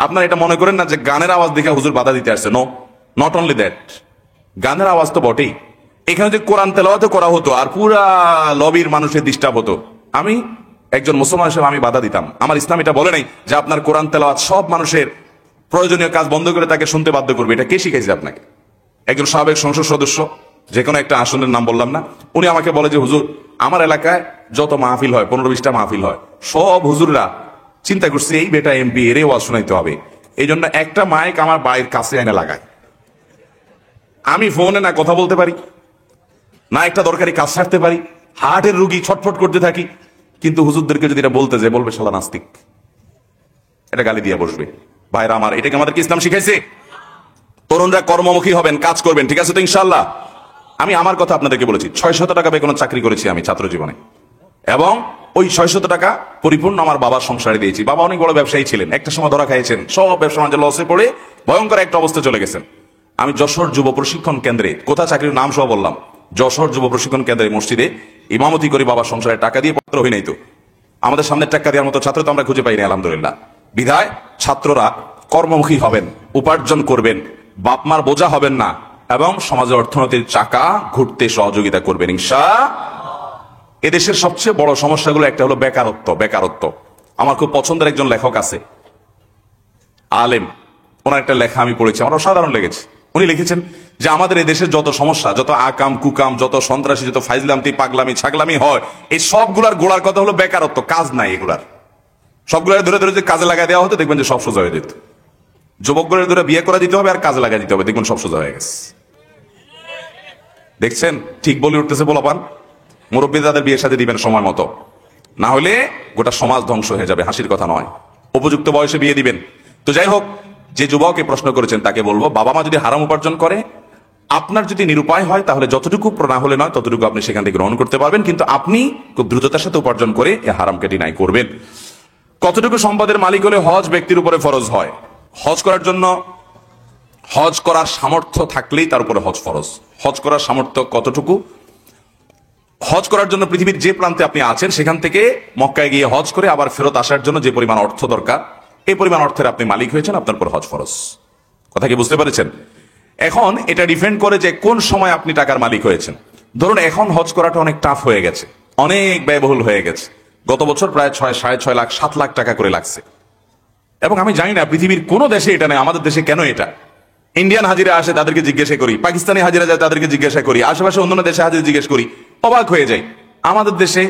আপনারা এটা মনে করেন না যে গানের আওয়াজ দেখে হুজুর বাধা দিতে আসছে। নো, নট অনলি দ্যাট, গানের আওয়াজ তো বটেই, এখানে যে কোরআন তেলাওয়াত করা হতো আর পুরা লবির মানুষের ডিস্টার্ব হতো, আমি একজন মুসলমান হিসেবে আমি বাধা দিতাম। আমার ইসলাম এটা বলে নাই যে আপনার কোরআন তেলাওয়াত সব মানুষের প্রয়োজনীয় কাজ বন্ধ করে তাকে শুনতে বাধ্য করবে। এটা কে শিখাইছে আপনাকে? একজন সাবেক সংসদ সদস্য, যে কোনো একটা আসনের নাম বললাম না, উনি আমাকে বলে যে হুজুর আমার এলাকায় যত মাহফিল হয় 15-20টা মাহফিল হয়, সব হুজুররা চিন্তা করছে এই বেটা এমপি, এর ওয়াজ শোনাইতে হবে, এই জন্য একটা মাইক আমার বাড়ির কাছে এনে লাগায়। আমি ফোনে না কথা বলতে পারি, না একটা দরকারি কাজ সারতে পারি, হার্টের রুগী ছটফট করতে থাকি, কিন্তু হুজুরদেরকে যদি এটা বলতে যায় বলবে শালা নাস্তিক, এটা গালি দিয়ে বসবে। ভাইরা আমার, এটাকে আমাদেরকে ইসলাম শিখাইছে? তরুণরা কর্মমুখী হবেন, কাজ করবেন, ঠিক আছে তো ইনশাআল্লাহ? আমি আমার কথা আপনাদেরকে বলেছি, 600 টাকা বেতনের চাকরি করেছি আমি ছাত্র জীবনে, এবং ওই 600 টাকা পরিপূর্ণ আমার বাবার সংসারে দিয়েছি। বাবা অনেক বড় ব্যবসায়ী ছিলেন, একটা সময় ধরা খাইয়েছেন, সব ব্যবসা বাণিজ্য লসে পড়ে ভয়ঙ্কর একটা অবস্থা চলে গেছেন। আমি যশোর যুব প্রশিক্ষণ কেন্দ্রে, কোথা চাকরির নাম সহ বললাম, যশোর যুব প্রশিক্ষণ কেন্দ্রে মসজিদে ইমামতি করে বাবার সংসারে টাকা দিয়ে পত্র হই নাই তো। আমাদের সামনে টাকা দেওয়ার মতো ছাত্র তো আমরা খুঁজে পাইনি আলহামদুলিল্লাহ। বিধায় ছাত্ররা কর্মমুখী হবেন, উপার্জন করবেন, বাপমার বোঝা হবেন না, এবং সমাজের অর্থনীতির চাকা ঘুরতে সহযোগিতা করবেন ইনশাআল্লাহ। এদেশের সবচেয়ে বড় সমস্যাগুলো একটা হলো বেকারত্ব। বেকারত্ব, আমার খুব পছন্দের একজন লেখক আছে, আলেম, ওনার একটা লেখা আমি পড়েছি, আমার অসাধারণ লেগেছে। উনি লিখেছেন যে আমাদের এই দেশের যত সমস্যা, যত আকাম কুকাম, যত সন্ত্রাসী, যত ফাইজলামতি পাগলামি ছাগলামি হয়, এই সবগুলার গোড়ার কথা হলো বেকারত্ব, কাজ নাই। এগুলার সবগুলার ধরে ধরে যে কাজে লাগাই দেওয়া হতো, দেখবেন যে সব সোজা হয়ে যেত। যুবকগুলোর ধরে বিয়ে করে দিতে হবে আর কাজে লাগাই দিতে হবে, দেখবেন সব সোজা হয়ে গেছে। দেখছেন, ঠিক বলে উঠতেছে বলাপান। মুরব্বী তাদের বিয়ের সাথে দিবেন সময় মতো, না হলে গোটা সমাজ ধ্বংস হয়ে যাবে, হাসির কথা নয়। উপযুক্ত বয়সে বিয়ে দিবেন। তো যাই হোক, যে যুবককে প্রশ্ন করেছেন তাকে বলবো, বাবা মা যদি হারাম উপার্জন করে, আপনার যদি নিরুপায় হয়, তাহলে যতটুকু না হলে নয় ততটুকু আপনি সেখান থেকে গ্রহণ করতে পারবেন, কিন্তু আপনি খুব দ্রুততার সাথে উপার্জন করে এ হারামকে ডিনাই করবেন। কতটুকু সম্পদের মালিক হলে হজ ব্যক্তির উপরে ফরজ হয়? হজ করার জন্য, হজ করার সামর্থ্য থাকলেই তার উপরে হজ ফরজ। হজ করার সামর্থ্য কতটুকু? হজ করার জন্য পৃথিবীর যে প্রান্তে আপনি আছেন সেখান থেকে মক্কায় গিয়ে হজ করে আবার ফেরত আসার জন্য যে পরিমাণ অর্থ দরকার, এই পরিমাণ অর্থের আপনি মালিক হয়েছেন, আপনার উপর হজ ফরজ। কথা কি বুঝতে পেরেছেন? এখন এটা ডিপেন্ড করে যে কোন সময় আপনি টাকার মালিক হয়েছেন। ধরুন এখন হজ করাটা অনেক টাফ হয়ে গেছে, অনেক ব্যয়বহুল হয়ে গেছে। গত বছর প্রায় 6.5 লাখ 7 লাখ টাকা করে লাগছে, এবং আমি জানি না পৃথিবীর কোন দেশে এটা নেই, আমাদের দেশে কেন এটা? ইন্ডিয়ান হাজিরা আসে, তাদেরকে জিজ্ঞাসা করি, পাকিস্তানি হাজিরা যায়, তাদেরকে জিজ্ঞাসা করি, আশেপাশে অন্যান্য দেশে হাজিরা জিজ্ঞেস করি, অবাক হয়ে যাই। আমাদের দেশে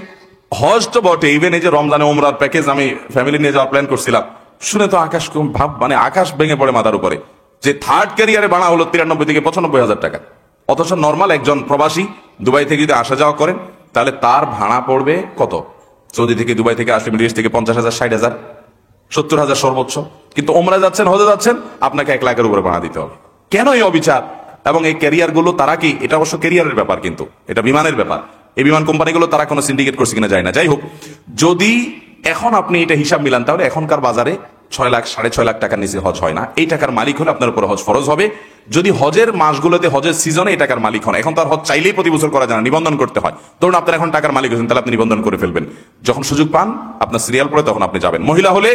হজ তো বটে, ইভেন এই যে রমজানে ওমরার প্যাকেজ আমি ফ্যামিলি নিয়ে যাওয়ার প্ল্যান করছিলাম, শুনে তো আকাশ ভাব, মানে আকাশ ভেঙে পড়ে মাথার উপরে, যে থার্ড ক্যারিয়ারে ভাড়া হলো 93 থেকে 95 হাজার টাকা। অথচ নর্মাল একজন প্রবাসী দুবাই থেকে যদি আসা যাওয়া করেন, তাহলে তার ভাড়া পড়বে কত? সৌদি থেকে দুবাই থেকে আসলে মিডল ইস্ট থেকে 50,000, 60,000, 70,000 সর্বোচ্চ। কিন্তু ওমরা যাচ্ছেন, হজে যাচ্ছেন, আপনাকে 1 লাখের উপরে ভাড়া দিতে হবে। কেন এই অবিচার? এবং এই ক্যারিয়ার গুলো তারা কি, এটা অবশ্য ক্যারিয়ারের ব্যাপার, কিন্তু এটা বিমানের ব্যাপার। এই বিমান কোম্পানিগুলো তারা কোনো সিন্ডিকেট করছে কিনা যায় না। যাই হোক, যদি এখন আপনি এটা হিসাব মিলান, তাহলে এখনকার বাজারে 6 লাখ 6.5 লাখ টাকার নিচে হজ হয় না। এই টাকার মালিক হলে আপনার উপর হজ ফরজ হবে। যদি হজের মাসগুলোতে, হজের সিজনে এই টাকার মালিক হন, এখন তার হজ চাইলেই প্রতি বছর করা যায় না, নিবন্ধন করতে হয়। ধরুন আপনার এখন টাকার মালিক হয়েছেন, তাহলে আপনি নিবন্ধন করে ফেলবেন, যখন সুযোগ পান, আপনার সিরিয়াল পড়ে তখন আপনি যাবেন। মহিলা হলে,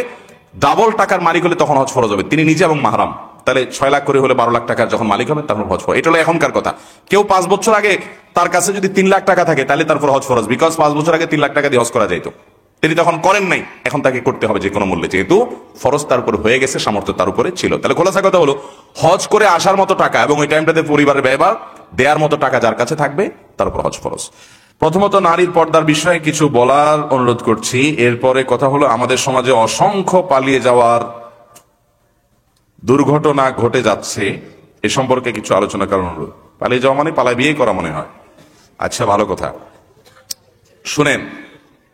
ডাবল টাকার মালিক হলে তখন হজ ফরজ হবে, তিনি নিজে এবং মাহরাম। তাহলে 6 লাখ করে হলে 12 লাখ টাকার যখন মালিক হবেন তখন হজ ফরজ। এটা হলো এখনকার কথা। কেউ 5 বছর আগে তার কাছে যদি 3 লাখ টাকা থাকে, তাহলে তারপর হজ ফরজ, বিকজ 5 বছর আগে 3 লাখ টাকা দিয়ে হজ করা যাইতো, তিনি তখন করেন নাই, এখন তাকে করতে হবে যে কোনো মূল্যে, যেহেতু ফরজ তার উপর হয়ে গেছে, সামর্থ্য তার উপরে ছিল। তাহলে খোলাসা কথা হলো, হজ করে আসার মতো টাকা এবং ওই টাইমটাতে পরিবারের ব্যয়ভার দেওয়ার মতো টাকা যার কাছে থাকবে, তার উপর হজ ফরজ। প্রথমত নারীর পর্দার বিষয়ে কিছু বলার অনুরোধ করছি। এরপরে কথা হলো, আমাদের সমাজে অসংখ্য পালিয়ে যাওয়ার দুর্ঘটনা ঘটে যাচ্ছে, এ সম্পর্কে কিছু আলোচনা করার অনুরোধ। পালিয়ে যাওয়া মানে পালায় বিয়ে করা মনে হয়। আচ্ছা, ভালো কথা। শুনেন,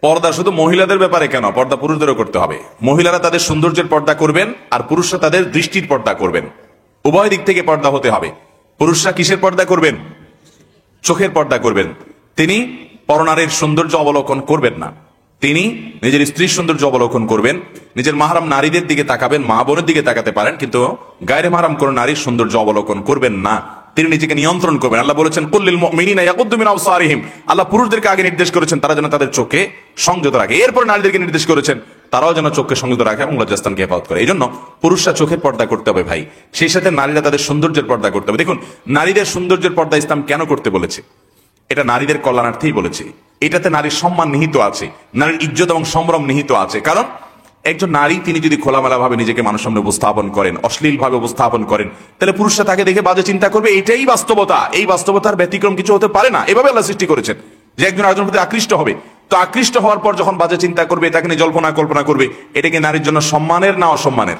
পর্দা শুধু মহিলাদের ব্যাপারে কেন, পর্দা পুরুষদেরও করতে হবে। মহিলারা তাদের সৌন্দর্যের পর্দা করবেন, আর পুরুষরা তাদের দৃষ্টির পর্দা করবেন। উভয় দিক থেকে পর্দা হতে হবে। পুরুষরা কিসের পর্দা করবেন? চোখের পর্দা করবেন। তিনি পরনারীর সৌন্দর্য অবলোকন করবেন না, তিনি নিজের স্ত্রীর সৌন্দর্য অবলোকন করবেন। নিজের মাহরাম নারীদের দিকে তাকাবেন, মা বোনের দিকে তাকাতে পারেন, কিন্তু গায়রে মাহরাম কোন নারীর সৌন্দর্য অবলোকন করবেন না। তিনি নিজেকে নিয়ন্ত্রণ করবেন। আল্লাহ বলেছেন কুল্লিল মুমিনিনা ইয়াগুদ্দু মিন আবসারিহিম, আল্লাহ পুরুষদেরকে আগে নির্দেশ করেছেন তারা যেন তাদের চোখে সংযত রাখে, এরপর নারীদেরকে নির্দেশ করেছেন তারাও যেন চোখকে সংযত রাখে এবং লজ্জাস্থানকে হেফাজত করে। এই জন্য পুরুষরা চোখের পর্দা করতে হবে ভাই, সেই সাথে নারীরা তাদের সৌন্দর্যের পর্দা করতে হবে। দেখুন নারীদের সৌন্দর্যের পর্দা ইসলাম কেন করতে বলেছে, এটা নারীদের কল্যাণার্থেই বলেছে। এটাতে নারীর সম্মান নিহিত আছে, নারীর ইজ্জত এবং সম্ভ্রম নিহিত আছে। কারণ একজন নারী তিনি যদি খোলামেলা ভাবে নিজেকে মানুষ সামনে উপস্থাপন করেন, অশ্লীল ভাবে উপস্থাপন করেন, তাহলে পুরুষরা তাকে দেখে বাজে চিন্তা করবে। এটাই বাস্তবতা, এই বাস্তবতার ব্যতিক্রম কিছু হতে পারে না। এভাবে আল্লাহ সৃষ্টি করেছেন যে একজন আরেকজনের প্রতি আকৃষ্ট হবে। তো আকৃষ্ট হওয়ার পর যখন বাজে চিন্তা করবে, তাকে নিয়ে জল্পনা কল্পনা করবে, এটা কি নারীর জন্য সম্মানের না অসম্মানের?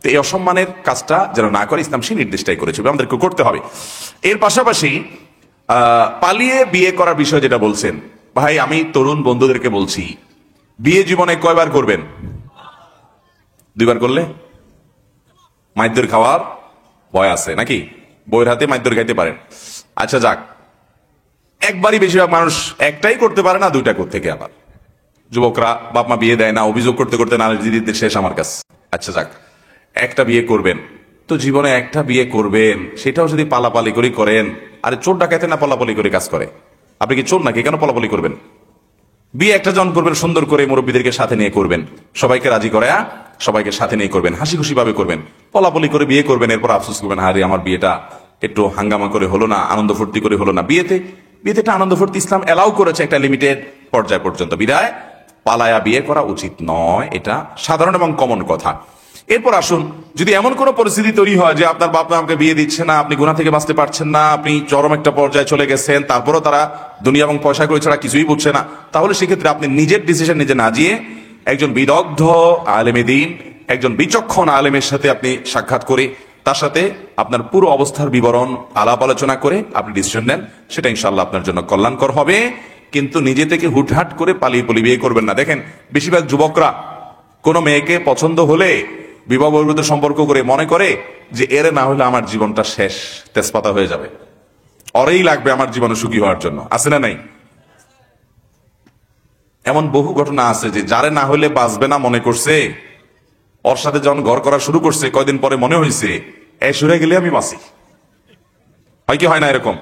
তো এই অসম্মানের কাজটা যেন না করে ইসলাম সেই নির্দেশটাই করেছে, আমাদেরকে করতে হবে। এর পাশাপাশি পালিয়ে বিয়ে করার বিষয় যেটা বলছেন, ভাই আমি তরুণ বন্ধুদেরকে বলছি, বিয়ে জীবনে কয়বার করবেন? 2 বার করলে মাইদ্যর খাওয়ার ভয় আছে নাকি? বইয়ের হাতে মাইদ্যর খাইতে পারেন। আচ্ছা যাক, একবারই বেশিরভাগ মানুষ একটাই করতে পারে না, 2টা করতে গিয়ে আবার যুবকরা বাপ মা বিয়ে দেয় না, অভিযোগ করতে করতে নারী দিদিদের শেষ আমার কাছে। আচ্ছা যাক, একটা বিয়ে করবেন তো জীবনে একটা বিয়ে করবেন, সেটাও যদি পালাপালি করে করেন, আরে চোর ডাকাতে না পালাপালি করে কাজ করে? আপনি কি চোর নাকি? কেন পালাপালি করবেন? বিয়ে একটা জন করবেন সুন্দর করে, মুরব্বীদেরকে সাথে নিয়ে করবেন, সবাইকে রাজি করে সবাইকে সাথে নিয়ে করবেন, হাসি খুশি ভাবে করবেন। পলাপলি করে বিয়ে করবেন, এরপর আফসোস করবেন হারে আমার বিয়েটা একটু হাঙ্গামা করে হলো না, আনন্দ ফুর্তি করে হলো না। বিয়েতে একটা আনন্দ ফুর্তি ইসলাম এলাও করেছে একটা লিমিটেড পর্যায় পর্যন্ত, বিদায় পালায়া বিয়ে করা উচিত নয়, এটা সাধারণ এবং কমন কথা। এরপর আসুন, যদি এমন কোন পরিস্থিতি তৈরি হয় যে আপনার বাপ মা আপনাকে বিয়ে দিচ্ছে না, আপনি গুনাহ থেকে বাঁচতে পারছেন না, আপনি চরম একটা পর্যায়ে চলে গেছেন, তারপরও তারা দুনিয়া এবং পয়সা করে ছাড়া কিছুই বুঝছে না, তাহলে সেক্ষেত্রে আপনি নিজের ডিসিশন নিজে না দিয়ে একজন বিদগ্ধ আলেমে দ্বীন, একজন বিচক্ষণ আলেমের সাথে আপনি সাক্ষাৎ করে তার সাথে আপনার পুরো অবস্থার বিবরণ আলাপ আলোচনা করে আপনি ডিসিশন নেন, সেটা ইনশাআল্লাহ আপনার জন্য কল্যাণকর হবে। কিন্তু নিজে থেকে হুটহাট করে পালিয়ে পালিয়ে বিয়ে করবেন না। দেখেন বেশিরভাগ যুবকরা কোনো মেয়েকে পছন্দ হলে বিবাহ বহির্ভূত সম্পর্ক করে মনে করে যে এর না হলে আমার জীবনটা শেষ, তেজপাতা হয়ে যাবে, ওরেই লাগবে আমার জীবনে সুখী হওয়ার জন্য। আছে না নাই? এমন বহু ঘটনা আছে যে যারে না হলে বাঁচবে না মনে করছে, ওর সাথে যখন ঘর করা শুরু করছে কয়দিন পরে মনে হয়েছে এ সরে গেলে আমি বাঁচি। হয় কি হয় না এরকম?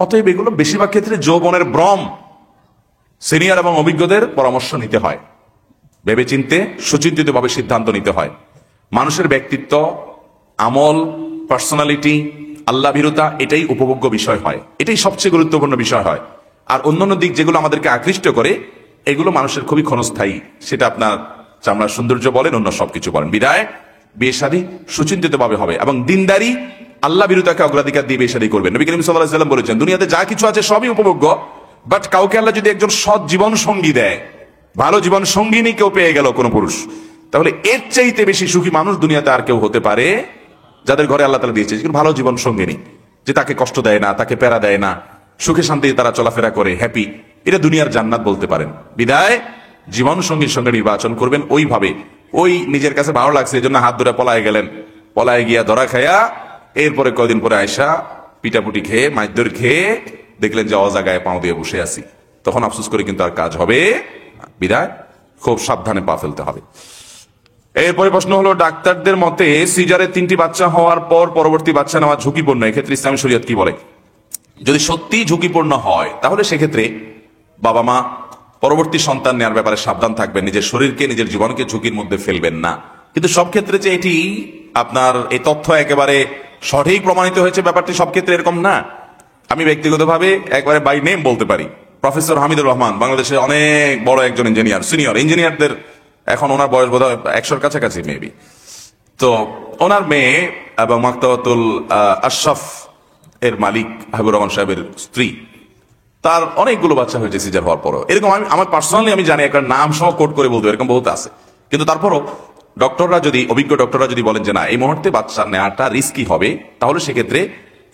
অতএব এগুলো বেশিরভাগ ক্ষেত্রে যৌবনের ভ্রম। সিনিয়র এবং অভিজ্ঞদের পরামর্শ নিতে হয়, ভেবে চিনতে সুচিন্তিত ভাবে সিদ্ধান্ত নিতে হয়। মানুষের ব্যক্তিত্ব, আমল, পার্সোনালিটি, আল্লাহ ভীরুতা এটাই উপভোগ্য বিষয় হয়, এটাই সবচেয়ে গুরুত্বপূর্ণ বিষয় হয়। আর অন্যান্য দিক যেগুলো আমাদেরকে আকৃষ্ট করে এগুলো মানুষের খুবই ক্ষণস্থায়ী, সেটা আপনার চামড়ার সৌন্দর্য বলেন, অন্য সবকিছু বলেন। বিদায় বিয়ে শাদী সুচিন্তিত ভাবে হবে এবং দিনদারি আল্লাহ ভীরুতাকে অগ্রাধিকার দিয়ে বিয়ে শাদী করবেন। নবী করিম সাল্লাল্লাহু আলাইহি ওয়াসাল্লাম বলেছেন দুনিয়াতে যা কিছু আছে সবই উপভোগ্য, বাট কাউকে আল্লাহ যদি একজন সৎ জীবন সঙ্গী দেয়, ভালো জীবন সঙ্গিনী কেউ পেয়ে গেল কোন পুরুষ, তাহলে এর চাইতে বেশি সুখী মানুষ দুনিয়াতে আর কেউ হতে পারে যাদের ঘরে আল্লাহ তাআলা দিয়েছে ভালো জীবন সঙ্গিনী, যে তাকে কষ্ট দেয় না, তাকে প্যারা দেয় না, সুখে শান্তিতে তারা চলাফেরা করে হ্যাপি, এটা দুনিয়ার জান্নাত বলতে পারেন। বিদায় জীবন সঙ্গীর সঙ্গে নির্বাচন করবেন ওইভাবে, ওই নিজের কাছে ভালো লাগছে এই জন্য হাত ধরে পলায় গেলেন, পলায় গিয়া ধরা খায়া এরপরে কয়দিন পরে আয়সা পিটাপুটি খেয়ে মাইদর খেয়ে দেখলেন যে অজাগায় পাও দিয়ে বসে আছি, তখন আফসোস করে কিন্তু আর কাজ হবে না। বিদায় খুব সাবধানে পা ফেলতে হবে। এরপরে প্রশ্ন হলো, ডাক্তারদের মতে সিজারের 3টি বাচ্চা হওয়ার পর পরবর্তী বাচ্চা নেওয়া ঝুঁকিপূর্ণ, এক্ষেত্রে ইসলামী শরীয়ত কি বলে? যদি সত্যি ঝুঁকিপূর্ণ হয় তাহলে সেক্ষেত্রে বাবা মা পরবর্তী সন্তান নেওয়ার ব্যাপারে সাবধান থাকবেন, নিজের শরীরকে নিজের জীবনকে ঝুঁকির মধ্যে ফেলবেন না। কিন্তু সব ক্ষেত্রে যে এটি আপনার এই তথ্য একেবারে সঠিক প্রমাণিত হয়েছে ব্যাপারটি সব ক্ষেত্রে এরকম না। আমি ব্যক্তিগতভাবে একবারে বাই নেম বলতে পারি, প্রফেসর হামিদুর রহমান বাংলাদেশের অনেক বড় একজন ইঞ্জিনিয়ার, সিনিয়র ইঞ্জিনিয়ারদের এখন ওনার বয়স বোধ হয় 100-র কাছাকাছি মেবি। তো ওনার মেয়ে এবং মাকতাবাতুল আশরাফ এর মালিক হাবিবুর রহমান সাহেবের স্ত্রী, তার অনেকগুলো বাচ্চা হয়েছে সিজার হওয়ার পরও। এরকম আমার পার্সোনালি আমি জানি, একটা নাম সহ কোট করে বলতে এরকম বহুত আছে। কিন্তু তারপরও ডক্টররা যদি, অভিজ্ঞ ডক্টররা যদি বলেন যে না এই মুহূর্তে বাচ্চা নেওয়াটা রিস্কি হবে, তাহলে সেক্ষেত্রে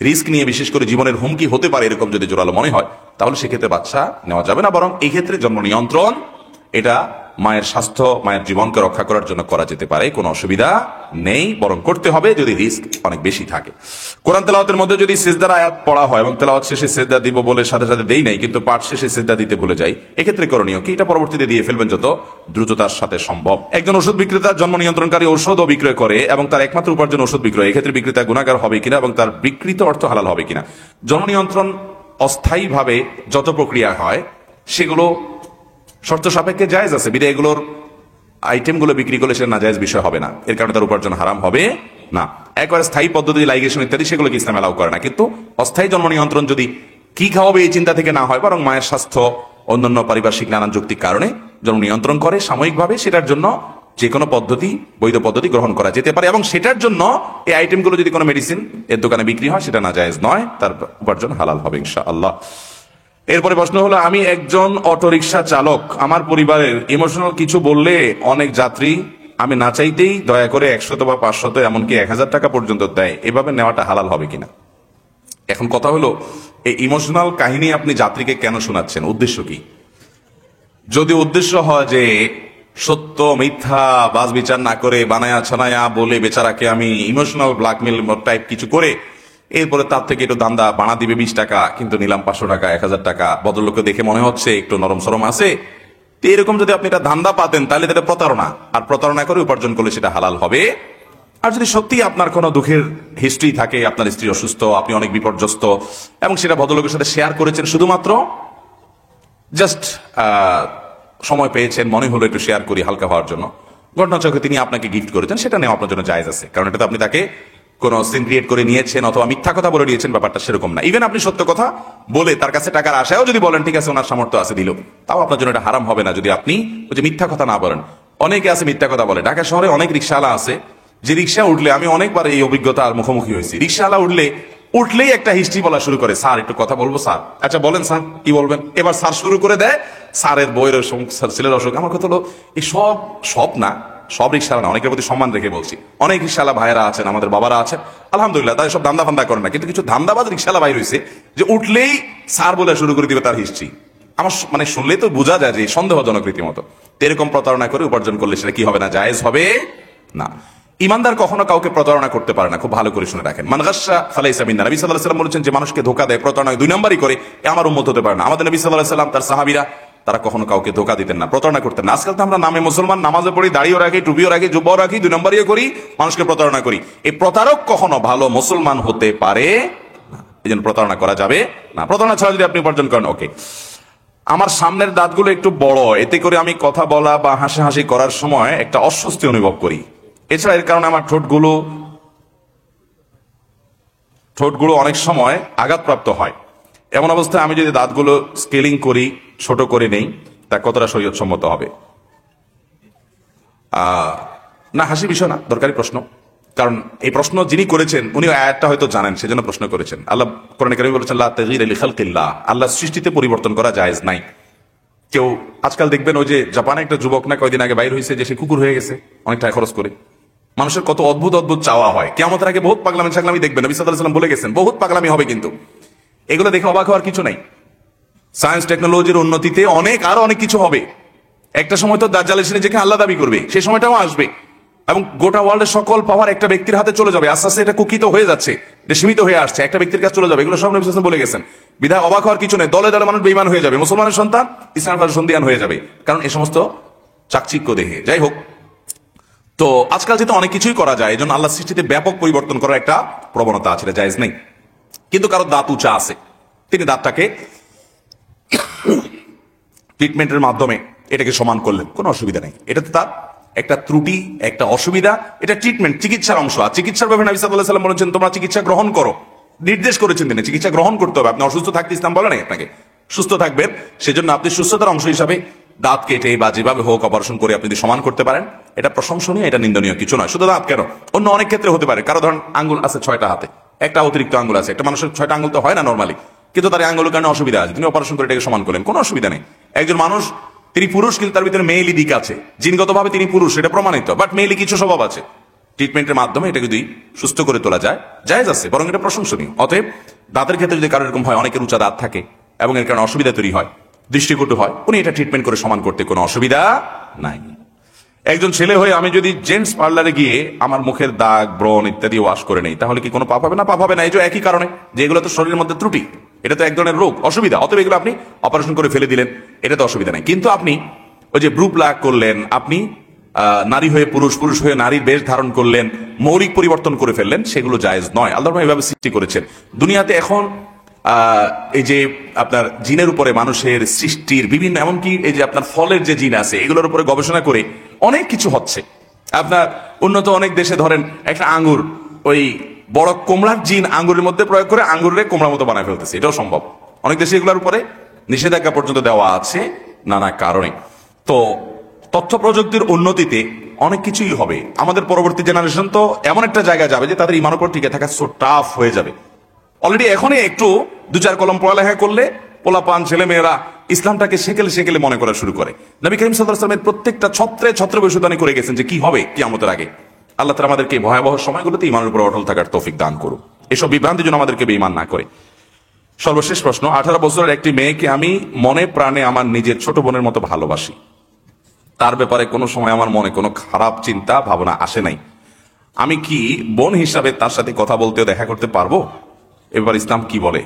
রিস্ক নিয়ে বিশেষ করে জীবনের হুমকি হতে পারে এরকম যদি জোরালো মনে হয়, তাহলে সেক্ষেত্রে বাচ্চা নেওয়া যাবে না, বরং এই ক্ষেত্রে জন্ম নিয়ন্ত্রণ এটা মায়ের স্বাস্থ্য, মায়ের জীবনকে রক্ষা করার জন্য করা যেতে পারে, কোনো অসুবিধা নেই, বরং করতে হবে যদি রিস্ক অনেক বেশি থাকে। কোরআন তেলাওয়াতের মধ্যে যদি সিজদার আয়াত পড়া হয় এবং তেলাওয়াত শেষে সিজদা দিব বলে সাথে সাথে দেই নাই, কিন্তু পাঠ শেষে সিজদা দিতে ভুলে যাই, এক্ষেত্রে করণীয় কি? এটা পরবর্তীতে দিয়ে ফেলবেন যত দ্রুততার সাথে সম্ভব। একজন ওষুধ বিক্রেতা জন্ম নিয়ন্ত্রণকারী ঔষধও বিক্রয় করে এবং তার একমাত্র উপার্জন ওষুধ বিক্রয়, এক্ষেত্রে বিক্রেতা গুনাহগার হবে কিনা এবং তার বিকৃত অর্থ হালাল হবে কিনা? জন্ম নিয়ন্ত্রণ অস্থায়ীভাবে যত প্রক্রিয়া হয় সেগুলো শর্ত সাপেক্ষে জায়েজ আছে, বিধায় এগুলোর আইটেমগুলো বিক্রি করলে সেটা নাজায়েজ বিষয় হবে না, এর কারণে তার উপার্জন হারাম হবে না। একবারে স্থায়ী পদ্ধতি লাইগেশন ইত্যাদি সেগুলোকে ইসলাম এলাও করে না। কিন্তু অস্থায়ী জন্ম নিয়ন্ত্রণ যদি কি খাওয়াবে এই চিন্তা থেকে না হয়, বরং মায়ের স্বাস্থ্য, অন্যান্য পারিপার্শ্বিক নানান যৌক্তিক কারণে জন্ম নিয়ন্ত্রণ করে সাময়িকভাবে, সেটার জন্য যে কোনো পদ্ধতি, বৈধ পদ্ধতি গ্রহণ করা যেতে পারে এবং সেটার জন্য এই আইটেমগুলো যদি কোনো মেডিসিন এর দোকানে বিক্রি হয় সেটা নাজায়েজ নয়, তার উপার্জন হালাল হবে ইনশাআল্লাহ। এরপরে প্রশ্ন হলো, আমি একজন অটোরিকশা চালক, আমার পরিবারের ইমোশনাল কিছু বললে অনেক যাত্রী আমি না চাইতেই দয়া করে 100 বা 500 এমনকি 1000 টাকা পর্যন্ত দেয়, এভাবে নেওয়াটা হালাল হবে কিনা? এখন কথা হলো, এই ইমোশনাল কাহিনী আপনি যাত্রীকে কেন শোনাচ্ছেন, উদ্দেশ্য কি? যদি উদ্দেশ্য হয় যে সত্য মিথ্যা বাজ বিচার না করে বানায়া ছানায়া বলে বেচারাকে আমি ইমোশনাল ব্ল্যাকমেল টাইপ কিছু করে এরপরে তার থেকে একটু দান্দা বানা দিবে 20 টাকা, কিন্তু নিলাম 500 টাকা 1000 টাকা, ভদ্রলোককে দেখে মনে হচ্ছে একটু নরম সরম আছে, তো এরকম যদি আপনি এটা ধান্দা পাতেন তাহলে এটা প্রতারণা, আর প্রতারণা করে উপার্জন করলে সেটা হালাল হবে। আর যদি সত্যি আপনার কোনো দুঃখের হিস্ট্রি থাকে, আপনার স্ত্রী অসুস্থ, আপনি অনেক বিপর্যস্ত এবং সেটা ভদ্রলোকের সাথে শেয়ার করেছেন শুধুমাত্র জাস্ট সময় পেয়েছেন, মনে হলো একটু শেয়ার করি হালকা হওয়ার জন্য, ঘটনাচক্রে তিনি আপনাকে গিফট করেছেন, সেটা নেওয়া আপনার জন্য জায়েজ আছে, কারণ এটা তো আপনি তাকে কোনো সিন ক্রিয়েট করে নিয়েছেন অথবা মিথ্যা কথা বলে নিয়েছেন, ব্যাপারটা সেরকম না। ইভেন আপনি সত্য কথা বলে তার কাছে টাকার আশায়ও যদি বলেন ঠিক আছে ওনার সামর্থ্য আছে দিল, তাও আপনার জন্য এটা হারাম হবে না যদি আপনি ওই যে মিথ্যা কথা না বলেন। অনেকে আছে মিথ্যা কথা বলে, ঢাকা শহরে অনেক রিক্সাওয়ালা আছে যে রিক্সা উঠলে, আমি অনেকবার এই অভিজ্ঞতার মুখোমুখি হয়েছি, রিক্সাওয়ালা উঠলেই একটা হিস্ট্রি বলা শুরু করে, স্যার একটু কথা বলবো স্যার, আচ্ছা বলেন স্যার কি বলবেন, এবার স্যার শুরু করে দেয়, স্যারের বইয়ের অসুখ, ছেলের অসুখ। আমার কথা হলো এই সব না, সব রিক্সাওয়ালা না, অনেকের প্রতি সম্মান রেখে বলছি, অনেক রিক্সাওয়ালা ভাইয়েরা আছেন, আমাদের বাবারা আছেন, আলহামদুলিল্লাহ তাদের সব ধান্দা ফান্দা করে না, কিন্তু কিছু ধান্দাবাজ রিক্সাওয়ালা ভাই রয়েছে যে উঠলেই স্যার বলে শুরু করে দিবে তার হিস্ট্রি। আমার মানে শুনলেই তো বোঝা যায় যে সন্দেহজনক রীতিমতো। এরকম প্রতারণা করে উপার্জন করলে সেটা কি হবে না, জায়েজ হবে না। ইমানদার কখনো কাউকে প্রতারণা করতে পারে না, খুব ভালো করে শুনে রাখেন। মান গাশশা ফালাইসা মিন্না, নবী সাল্লাল্লাহু আলাইহি ওয়াসাল্লাম বলেছেন যে মানুষকে ধোঁকা দেয়, প্রতারণা 2 নম্বরই করে, এ আমার উম্মত হতে পারে না। আমাদের নবী সাল্লাল্লাহু আলাইহি ওয়াসাল্লাম, তার সাহাবীরা, তারা কখনো কাউকে ধোঁকা দিতেন না, প্রতারণা করতেন না। আজকাল তো আমরা নামে মুসলমান, নামাজে পড়ি, দাড়িও রাখি, টুপিও রাখি, জুব্বাও রাখি, 2 নম্বরইও করি, মানুষকে প্রতারণা করি। এই প্রতারক কখনো ভালো মুসলমান হতে পারে না, এই জন্য প্রতারণা করা যাবে না। প্রতারণা ছাড়া যদি আপনি উপার্জন করেন, ওকে। আমার সামনের দাঁতগুলো একটু বড়, এতে করে আমি কথা বলা বা হাসাহাসি করার সময় একটা অস্বস্তি অনুভব করি, এছাড়া এর কারণে আমার ঠোঁটগুলো অনেক সময় আঘাতপ্রাপ্ত হয়, এমন অবস্থায় আমি যদি দাঁতগুলো স্কেলিং করি, ছোট করে নেই, তা কতটা শরীয়ত সম্মত হবে? না, হাসির বিষয় না, দরকারি প্রশ্ন, কারণ এই প্রশ্ন যিনি করেছেন উনি আয়াতটা হয়তো জানেন, সেজন্য প্রশ্ন করেছেন। আল্লাহ কোরআনে কারিমে বলেছেন লা তাগয়িরা লিখালকিল্লাহ, আল্লাহ সৃষ্টিতে পরিবর্তন করা জায়েজ নাই। কেউ আজকাল দেখবেন ওই যে জাপানে একটা যুবক না কয়দিন আগে বাইর হয়েছে যে সে কুকুর হয়ে গেছে অনেক টাকা খরচ করে। মানুষের কত অদ্ভুত অদ্ভুত চাওয়া হয়, কিয়ামতের আগে বহুত পাগলামি ছাগলামি দেখবেন, নবী সাল্লাল্লাহু আলাইহি ওয়াসাল্লাম বলে গেছেন বহুত পাগলামি হবে, কিন্তু এগুলো দেখে অবাক হওয়ার কিছু নাই। সায়েন্স টেকনোলজির উন্নতিতে আরো অনেক কিছু হবে। একটা সময় তো দাজ্জাল এসে নিজেকে আল্লাহ দাবি করবে, সেই সময়টাও আসবে এবং গোটা ওয়ার্ল্ডের সকল পাওয়ার একটা ব্যক্তির হাতে চলে যাবে। আস্তে আস্তে এটা কুকিত হয়ে যাচ্ছে, এটা সীমিত হয়ে আসছে, একটা ব্যক্তির কাছে চলে যাবে। এগুলো সব নবী সাল্লাল্লাহু আলাইহি ওয়াসাল্লাম বলে গেছেন, বিধায় অবাক হওয়ার কিছু নেই। দলে দলে মানুষ বেঈমান হয়ে যাবে, মুসলমানের সন্তান ইসলামের সন্ধিয়ান হয়ে যাবে, কারণ এই সমস্ত চাকচিক্য দেখে। যাই হোক, তো আজকাল যেহেতু অনেক কিছুই করা যায়, এই জন্য আল্লাহ সৃষ্টিতে ব্যাপক পরিবর্তন করার একটা প্রবণতা আছে, এটা জায়েজ নেই। কিন্তু কারো দাঁত উঁচা আছে, তিনি দাঁতটাকে ট্রিটমেন্টের মাধ্যমে এটাকে সমান করলেন, কোনো অসুবিধা নেই। এটা তো তার একটা ত্রুটি, একটা অসুবিধা, এটা ট্রিটমেন্ট, চিকিৎসার অংশ। আর চিকিৎসার ব্যাপারে নবী সাল্লাল্লাহু আলাইহি ওয়াসাল্লাম বলেছেন তোমরা চিকিৎসা গ্রহণ করো, নির্দেশ করেছেন তিনি, চিকিৎসা গ্রহণ করতে হবে। আপনি অসুস্থ থাকতে ইসলাম বলে নাই আপনাকে সুস্থ থাকবেন, সেজন্য আপনি সুস্থতার অংশ হিসাবে দাঁত কেটে বা যেভাবে হোক অপারেশন করে আপনি যদি সমান করতে পারেন, এটা প্রশংসনীয়, এটা নিন্দনীয় কিছু নয়। শুধু দাঁত কেন, অন্য অনেক ক্ষেত্রে হতে পারে। কারো ধরেন আঙ্গুল আছে 6টা হাতে, একটা অতিরিক্ত আঙ্গুল আছে, একটা মানুষের 6টা আঙ্গুল তো হয় না নরমালি, কিন্তু তার আঙ্গুলের কারণে অসুবিধা আছে, তিনি অপারেশন করে এটাকে সমান করলেন, কোনো অসুবিধা নেই। একজন মানুষ তিনি পুরুষ, কিন্তু তার ভিতরে মেয়েলি দিক আছে, জিনগতভাবে তিনি পুরুষ, এটা প্রমাণিত, বাট মেয়েলি কিছু স্বভাব আছে। ট্রিটমেন্টের মাধ্যমে এটা যদি সুস্থ করে তোলা যায়, জায়েজ আছে, বরং এটা প্রশংসনীয়। অতএব দাঁতের ক্ষেত্রে যদি কারো এরকম হয়, অনেকের উঁচা দাঁত থাকে এবং এর কারণে অসুবিধা তৈরি হয়, দৃষ্টিকটু হয়, উনি এটা ট্রিটমেন্ট করে সমান করতে কোনো অসুবিধা নাই। একজন ছেলে হয়ে আমি যদি জেন্টস পার্লারে গিয়ে আমার মুখের দাগ, ব্রণ ইত্যাদি ওয়াশ করে নেই, তাহলে কি কোনো পাপ হবে না? পাপ হবে না। এই যে একই কারণে, যে এগুলো তো শরীরের মধ্যে ত্রুটি, এটা তো এক ধরনের রোগ, অসুবিধা, অতএব এগুলো আপনি অপারেশন করে ফেলে দিলেন, এটা তো অসুবিধা নেই। কিন্তু আপনি ওই যে ব্রু প্লাগ করলেন, আপনি নারী হয়ে পুরুষ, পুরুষ হয়ে নারীর বেশ ধারণ করলেন, মৌলিক পরিবর্তন করে ফেললেন, সেগুলো জায়েজ নয়। আল্লাহ এভাবে সৃষ্টি করেছেন। দুনিয়াতে এখন এই যে আপনার জিনের উপরে মানুষের সৃষ্টির বিভিন্ন, এমনকি এই যে আপনার ফলের যে জিন আছে, এগুলোর উপরে গবেষণা করে অনেক কিছু হচ্ছে। আপনার উন্নত অনেক দেশে ধরেন একটা আঙ্গুর, ওই বড় কোমড়ার জিন আঙ্গুরের মধ্যে প্রয়োগ করে আঙ্গুরের কোমড়ার মতো বানায় ফেলতেছে, এটাও সম্ভব। অনেক দেশে এগুলোর উপরে নিষেধাজ্ঞা পর্যন্ত দেওয়া আছে নানা কারণে। তো তথ্য প্রযুক্তির উন্নতিতে অনেক কিছুই হবে। আমাদের পরবর্তী জেনারেশন তো এমন একটা জায়গায় যাবে যে তাদের ইমানের উপর টিকে থাকা সো টাফ হয়ে যাবে। অলরেডি এখনই একটু 2-4 কলম পড়ালেখা করলে পোলাপান ছেলে মেয়েরা ইসলামটাকে সেকেলে সেকেলে মনে করা শুরু করে। নবী করিম সাল্লাল্লাহু আলাইহি ওয়াসাল্লামের প্রত্যেকটা ছত্রে ছত্রে ভবিষ্যদ্বাণী করে গেছেন যে কি হবে কিয়ামতের আগে। আল্লাহ তাআলা আমাদেরকে ভয়াবহ সময়গুলোতে ইমানের উপর অটল থাকার তৌফিক দান করুন, এসব বিভ্রান্তির জন্য আমাদেরকে বেঈমান না করে। সর্বশেষ প্রশ্ন, 18 বছরের একটি মেয়েকে আমি মনে প্রাণে আমার নিজের ছোট বোনের মতো ভালোবাসি, তার ব্যাপারে কোনো সময় আমার মনে কোনো খারাপ চিন্তা ভাবনা আসে নাই, আমি কি বোন হিসাবে তার সাথে কথা বলতেও দেখা করতে পারবো? এবার ইসলাম কি বলে?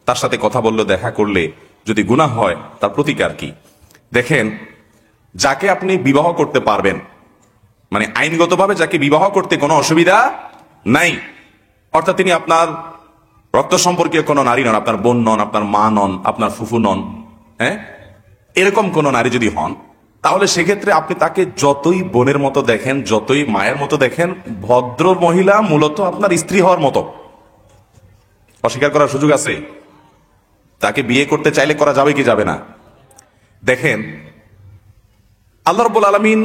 তার সাথে কথা বললে, দেখা করলে যদি গুনাহ হয়, তার প্রতিকার কি? দেখেন, যাকে আপনি বিবাহ করতে পারবেন, মানে আইনগতভাবে যাকে বিবাহ করতে কোনো অসুবিধা নাই, অর্থাৎ তিনি আপনার রক্ত সম্পর্কীয় কোনো নারী নন, আপনার বোন নন, আপনার মা নন, আপনার ফুফু নন, হ্যাঁ, এরকম কোন নারী যদি হন, তাহলে সেক্ষেত্রে আপনি তাকে যতই বোনের মতো দেখেন, যতই মায়ের মতো দেখেন, ভদ্র মহিলা মূলত আপনার স্ত্রী হওয়ার মতো। অস্বীকার করার সুযোগ আছে? তাকে বিয়ে করতে চাইলে করা যাবে কি যাবে না? দেখেন, আল্লাহ রাব্বুল আলামিন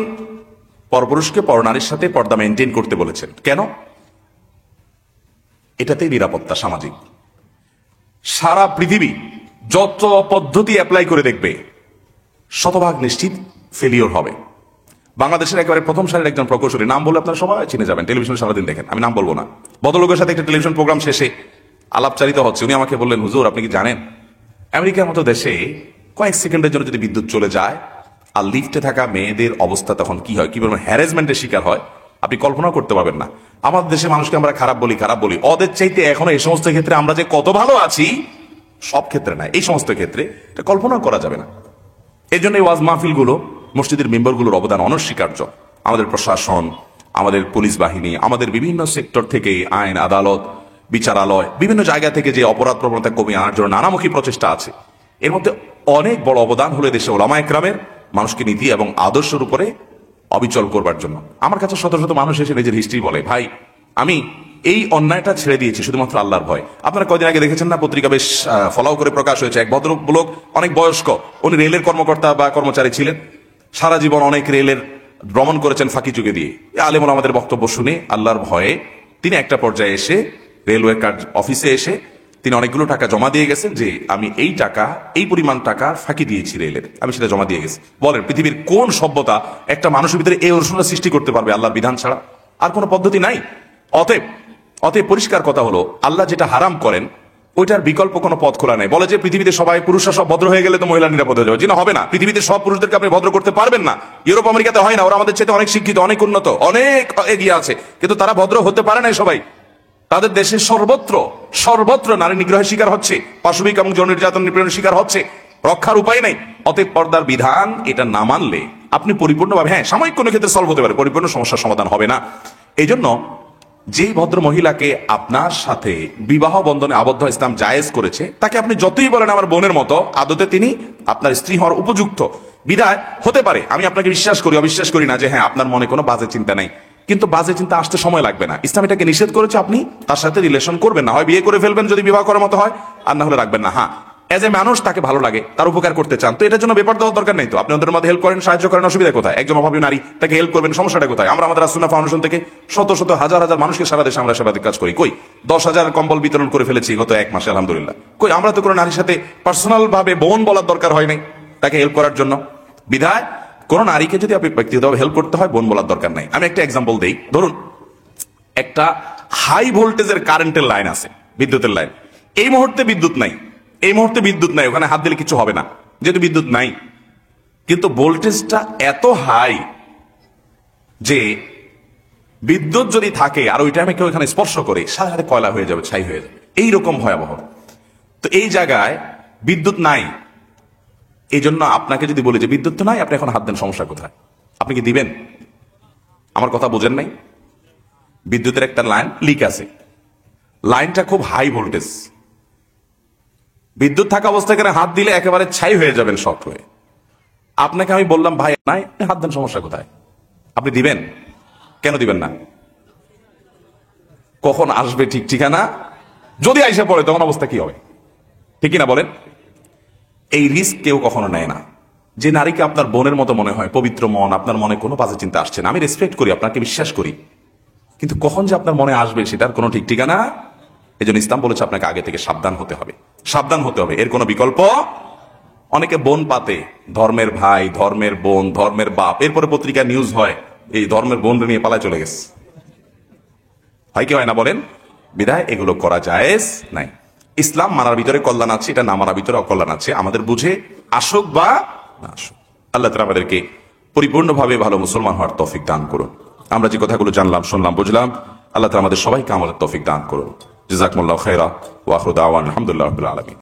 পরপুরুষকে পরনারীর সাথে পর্দা মেনটেন করতে বলেছেন। কেন? এটাতেই নিরাপত্তা সামাজিক। সারা পৃথিবী যত পদ্ধতি অ্যাপ্লাই করে দেখবে, শতভাগ নিশ্চিত ফেলিওর হবে। বাংলাদেশের একেবারে প্রথম সারির একজন প্রকৌশলী, নাম বলে আপনারা সবাই চিনে যাবেন, টেলিভিশন সারাদিন দেখেন, আমি নাম বলবো না, ভদ্রলোকের সাথে একটা টেলিভিশন প্রোগ্রাম শেষে আলাপচারিত হচ্ছে, উনি আমাকে বললেন, হুজুর আপনি কি জানেন আমেরিকার মতো দেশে কয়েক সেকেন্ডের জন্য যদি বিদ্যুৎ চলে যায় আর লিফটে থাকা মেয়েদের অবস্থা তখন কি হয়, কি পরিমাণ হ্যারাসমেন্টের শিকার হয়, আপনি কল্পনা করতে পারবেন না। আমাদের দেশে মানুষকে আমরা খারাপ বলি, ওদের চাইতে এখনো এই সমস্ত ক্ষেত্রে আমরা যে কত ভালো আছি, সব ক্ষেত্রে না, এই সমস্ত ক্ষেত্রে এটা কল্পনা করা যাবে না। এই জন্য ওয়াজ মাহফিল গুলো, মসজিদের মেম্বারগুলোর অবদান অনস্বীকার্য। আমাদের প্রশাসন, আমাদের পুলিশ বাহিনী, আমাদের বিভিন্ন সেক্টর থেকে আইন, আদালত, বিচারালয়, বিভিন্ন জায়গা থেকে যে অপরাধ প্রবণতা কমিয়ে আনার জন্য নানামুখী প্রচেষ্টা আছে, এর মধ্যে অনেক বড় অবদান হলো দেশে ওলামা একরামের, মানুষকে নীতি এবং আদর্শের উপরে অবিচল করবার জন্য। আমার কাছে শত শত মানুষ এসে নিজের হিস্ট্রি বলে, ভাই আমি এই অন্যায়টা ছেড়ে দিয়েছি শুধুমাত্র আল্লাহর ভয়। আপনারা কয়দিন আগে দেখেছেন না, পত্রিকা বেশ ফলাও করে প্রকাশ হয়েছে, এক ভদ্রলোক, অনেক বয়স্ক, উনি রেলের কর্মকর্তা বা কর্মচারী ছিলেন, সারা জীবন অনেক রেলের ভ্রমণ করেছেন ফাঁকি যুগে দিয়ে। আলেমুল আমাদের বক্তব্য শুনে আল্লাহর ভয়ে তিনি একটা পর্যায়ে এসে রেলওয়ে কার্ড অফিসে এসে তিনি অনেকগুলো টাকা জমা দিয়ে গেছেন, যে আমি এই টাকা, এই পরিমাণ টাকা ফাঁকি দিয়েছি রেলের, আমি সেটা জমা দিয়ে গেছি। বলেন, পৃথিবীর কোন সভ্যতা একটা মানুষের ভিতরে এই অনুশোচনা সৃষ্টি করতে পারবে আল্লাহর বিধান ছাড়া? আর কোনো পদ্ধতি নাই। অতএব পরিষ্কার কথা হলো, আল্লাহ যেটা হারাম করেন ওইটার বিকল্প কোনো পথ খোলা নেই। বলে যে পৃথিবীতে সবাই পুরুষরা সব ভদ্র হয়ে গেলে তো মহিলা নিরাপদ হয়ে যাবে, না, হবে না। পৃথিবীতে সব পুরুষদেরকে আপনি ভদ্র করতে পারবেন না। ইউরোপ আমেরিকাতে হয় না, ওরা আমাদের চেয়ে অনেক শিক্ষিত, অনেক উন্নত, অনেক এগিয়ে আছে, কিন্তু তারা ভদ্র হতে পারে না সবাই। তাদের দেশে সর্বত্র নারী নিগ্রহের শিকার হচ্ছে, পাশবিক এবং যৌন নির্যাতন নিপীড়নের শিকার হচ্ছে, রক্ষার উপায় নেই। অতএব পর্দার বিধান এটা না মানলে আপনি পরিপূর্ণভাবে, হ্যাঁ সাময়িক কোনো ক্ষেত্রে সলভ হতে পারে, পরিপূর্ণ সমস্যার সমাধান হবে না। এই জন্য যেই ভদ্র মহিলাকে আপনার সাথে বিবাহ বন্ধনে আবদ্ধ ইসলাম জায়েজ করেছে, তাকে আপনি যতই বলেন আমার বোনের মতো, আদতে তিনি আপনার স্ত্রী হওয়ার উপযুক্ত। বিধায় হতে পারে, আমি আপনাকে বিশ্বাস করি, অবিশ্বাস করি না যে হ্যাঁ আপনার মনে কোনো বাজে চিন্তা নেই, কিন্তু বাজে চিন্তা আসতে সময় লাগবে না। ইসলাম এটাকে নিষেধ করেছে, আপনি তার সাথে রিলেশন করবেন না, হয় বিয়ে করে ফেলবেন যদি বিবাহ করার মতো হয়, আর না হলে রাখবেন না। হ্যাঁ, এজ এ মানুষ তাকে ভালো লাগে, তার উপকার করতে চান, তো এটার জন্য বেপার দেওয়ার দরকার নেই। তো আপনি ওদের মধ্যে হেল্প করেন, সাহায্য করেন, অসুবিধা কোথায়? একজন অভাবী নারী, তাকে হেল্প করবেন, সমস্যাটা কোথায়? আমরা আমাদের আসুন্নাহ ফাউন্ডেশন থেকে শত শত হাজার হাজার মানুষকে সারা দেশে আমরা সেবাদিক কাজ করি। কই 10,000 কম্বল বিতরণ করে ফেলেছি গত 1 মাসে, আলহামদুলিল্লাহ। কই আমরা তো কোনো নারীর সাথে পার্সোনাল ভাবে বোন বলার দরকার হয় নাই তাকে হেল্প করার জন্য। বিধায় কোন নারীকে যদি আপনি ব্যক্তিগতভাবে হেল্প করতে হয়, বোন বলার দরকার নাই। আমি একটা এক্সাম্পল দেই। ধরুন একটা হাই ভোল্টেজের কারেন্টের লাইন আছে, বিদ্যুতের লাইন, এই মুহূর্তে বিদ্যুৎ নাই, ওখানে হাত দিলে কিছু হবে না, যেহেতু বিদ্যুৎ নাই। কিন্তু ভোল্টেজটা এত হাই যে বিদ্যুৎ যদি থাকে আর ওই টাইমে কেউ এখানে স্পর্শ করে সাথে সাথে কয়লা হয়ে যাবে, ছাই হয়ে যাবে, এইরকম ভয়াবহ। তো এই জায়গায় বিদ্যুৎ নাই, এই জন্য আপনাকে যদি বলি যে বিদ্যুৎ তো নাই, আপনি এখন হাত দেন, সমস্যা কোথায়? আপনি কি দিবেন? আমার কথা বোঝেন নাই? বিদ্যুতের একটা লাইন লিক আছে, লাইনটা খুব হাই ভোল্টেজ, বিদ্যুৎ থাকা অবস্থায় এখানে হাত দিলে একেবারে ছাই হয়ে যাবেন শর্ট হয়ে। আপনাকে আমি বললাম ভাই নাই, আপনি হাত দেন, সমস্যা কোথায়? আপনি দিবেন? কেন দিবেন না? কখন আসবে ঠিক ঠিকানা, যদি আইসা পড়ে তখন অবস্থা কি হবে? ঠিক না বলেন? এই রিস্ক কেউ কখনো নেয় না। যে নারীকে আপনার বোনের মতো মনে হয়, পবিত্র মন, আপনার মনে কোনো বাজে চিন্তা আসছে না, আমি রেসপেক্ট করি, আপনাকে বিশ্বাস করি, কিন্তু কখন যে আপনার মনে আসবে সেটার কোনো ঠিক ঠিকানা। এই জন্য ইসলাম বলেছে আপনাকে আগে থেকে সাবধান হতে হবে, সাবধান হতে হবে, এর কোনো বিকল্প। অনেকে বোন পাতে, ধর্মের ভাই, ধর্মের বোন, ধর্মের বাপ, এরপরে পত্রিকা নিউজ হয় এই ধর্মের বোন নিয়ে পালায় চলে গেছে। হয় কি হয় না বলেন? বিধায় এগুলো করা জায়েজ নাই। ইসলাম মানার ভিতরে কল্যাণ আছে, এটা না মানার ভিতরে অকল্যাণ আছে, আমাদের বুঝে আসুক বা না আসুক। আল্লাহ তাআলা আমাদেরকে পরিপূর্ণভাবে ভালো মুসলমান হওয়ার তৌফিক দান করুন। আমরা যে কথাগুলো জানলাম, শুনলাম, বুঝলাম, আল্লাহ তাআলা আমাদের সবাইকে আমলের তৌফিক দান করুন। জাযাকুমুল্লাহু খাইরা ওয়া আখিরু দাওয়ানা আলহামদুলিল্লাহি রাব্বিল আলামিন।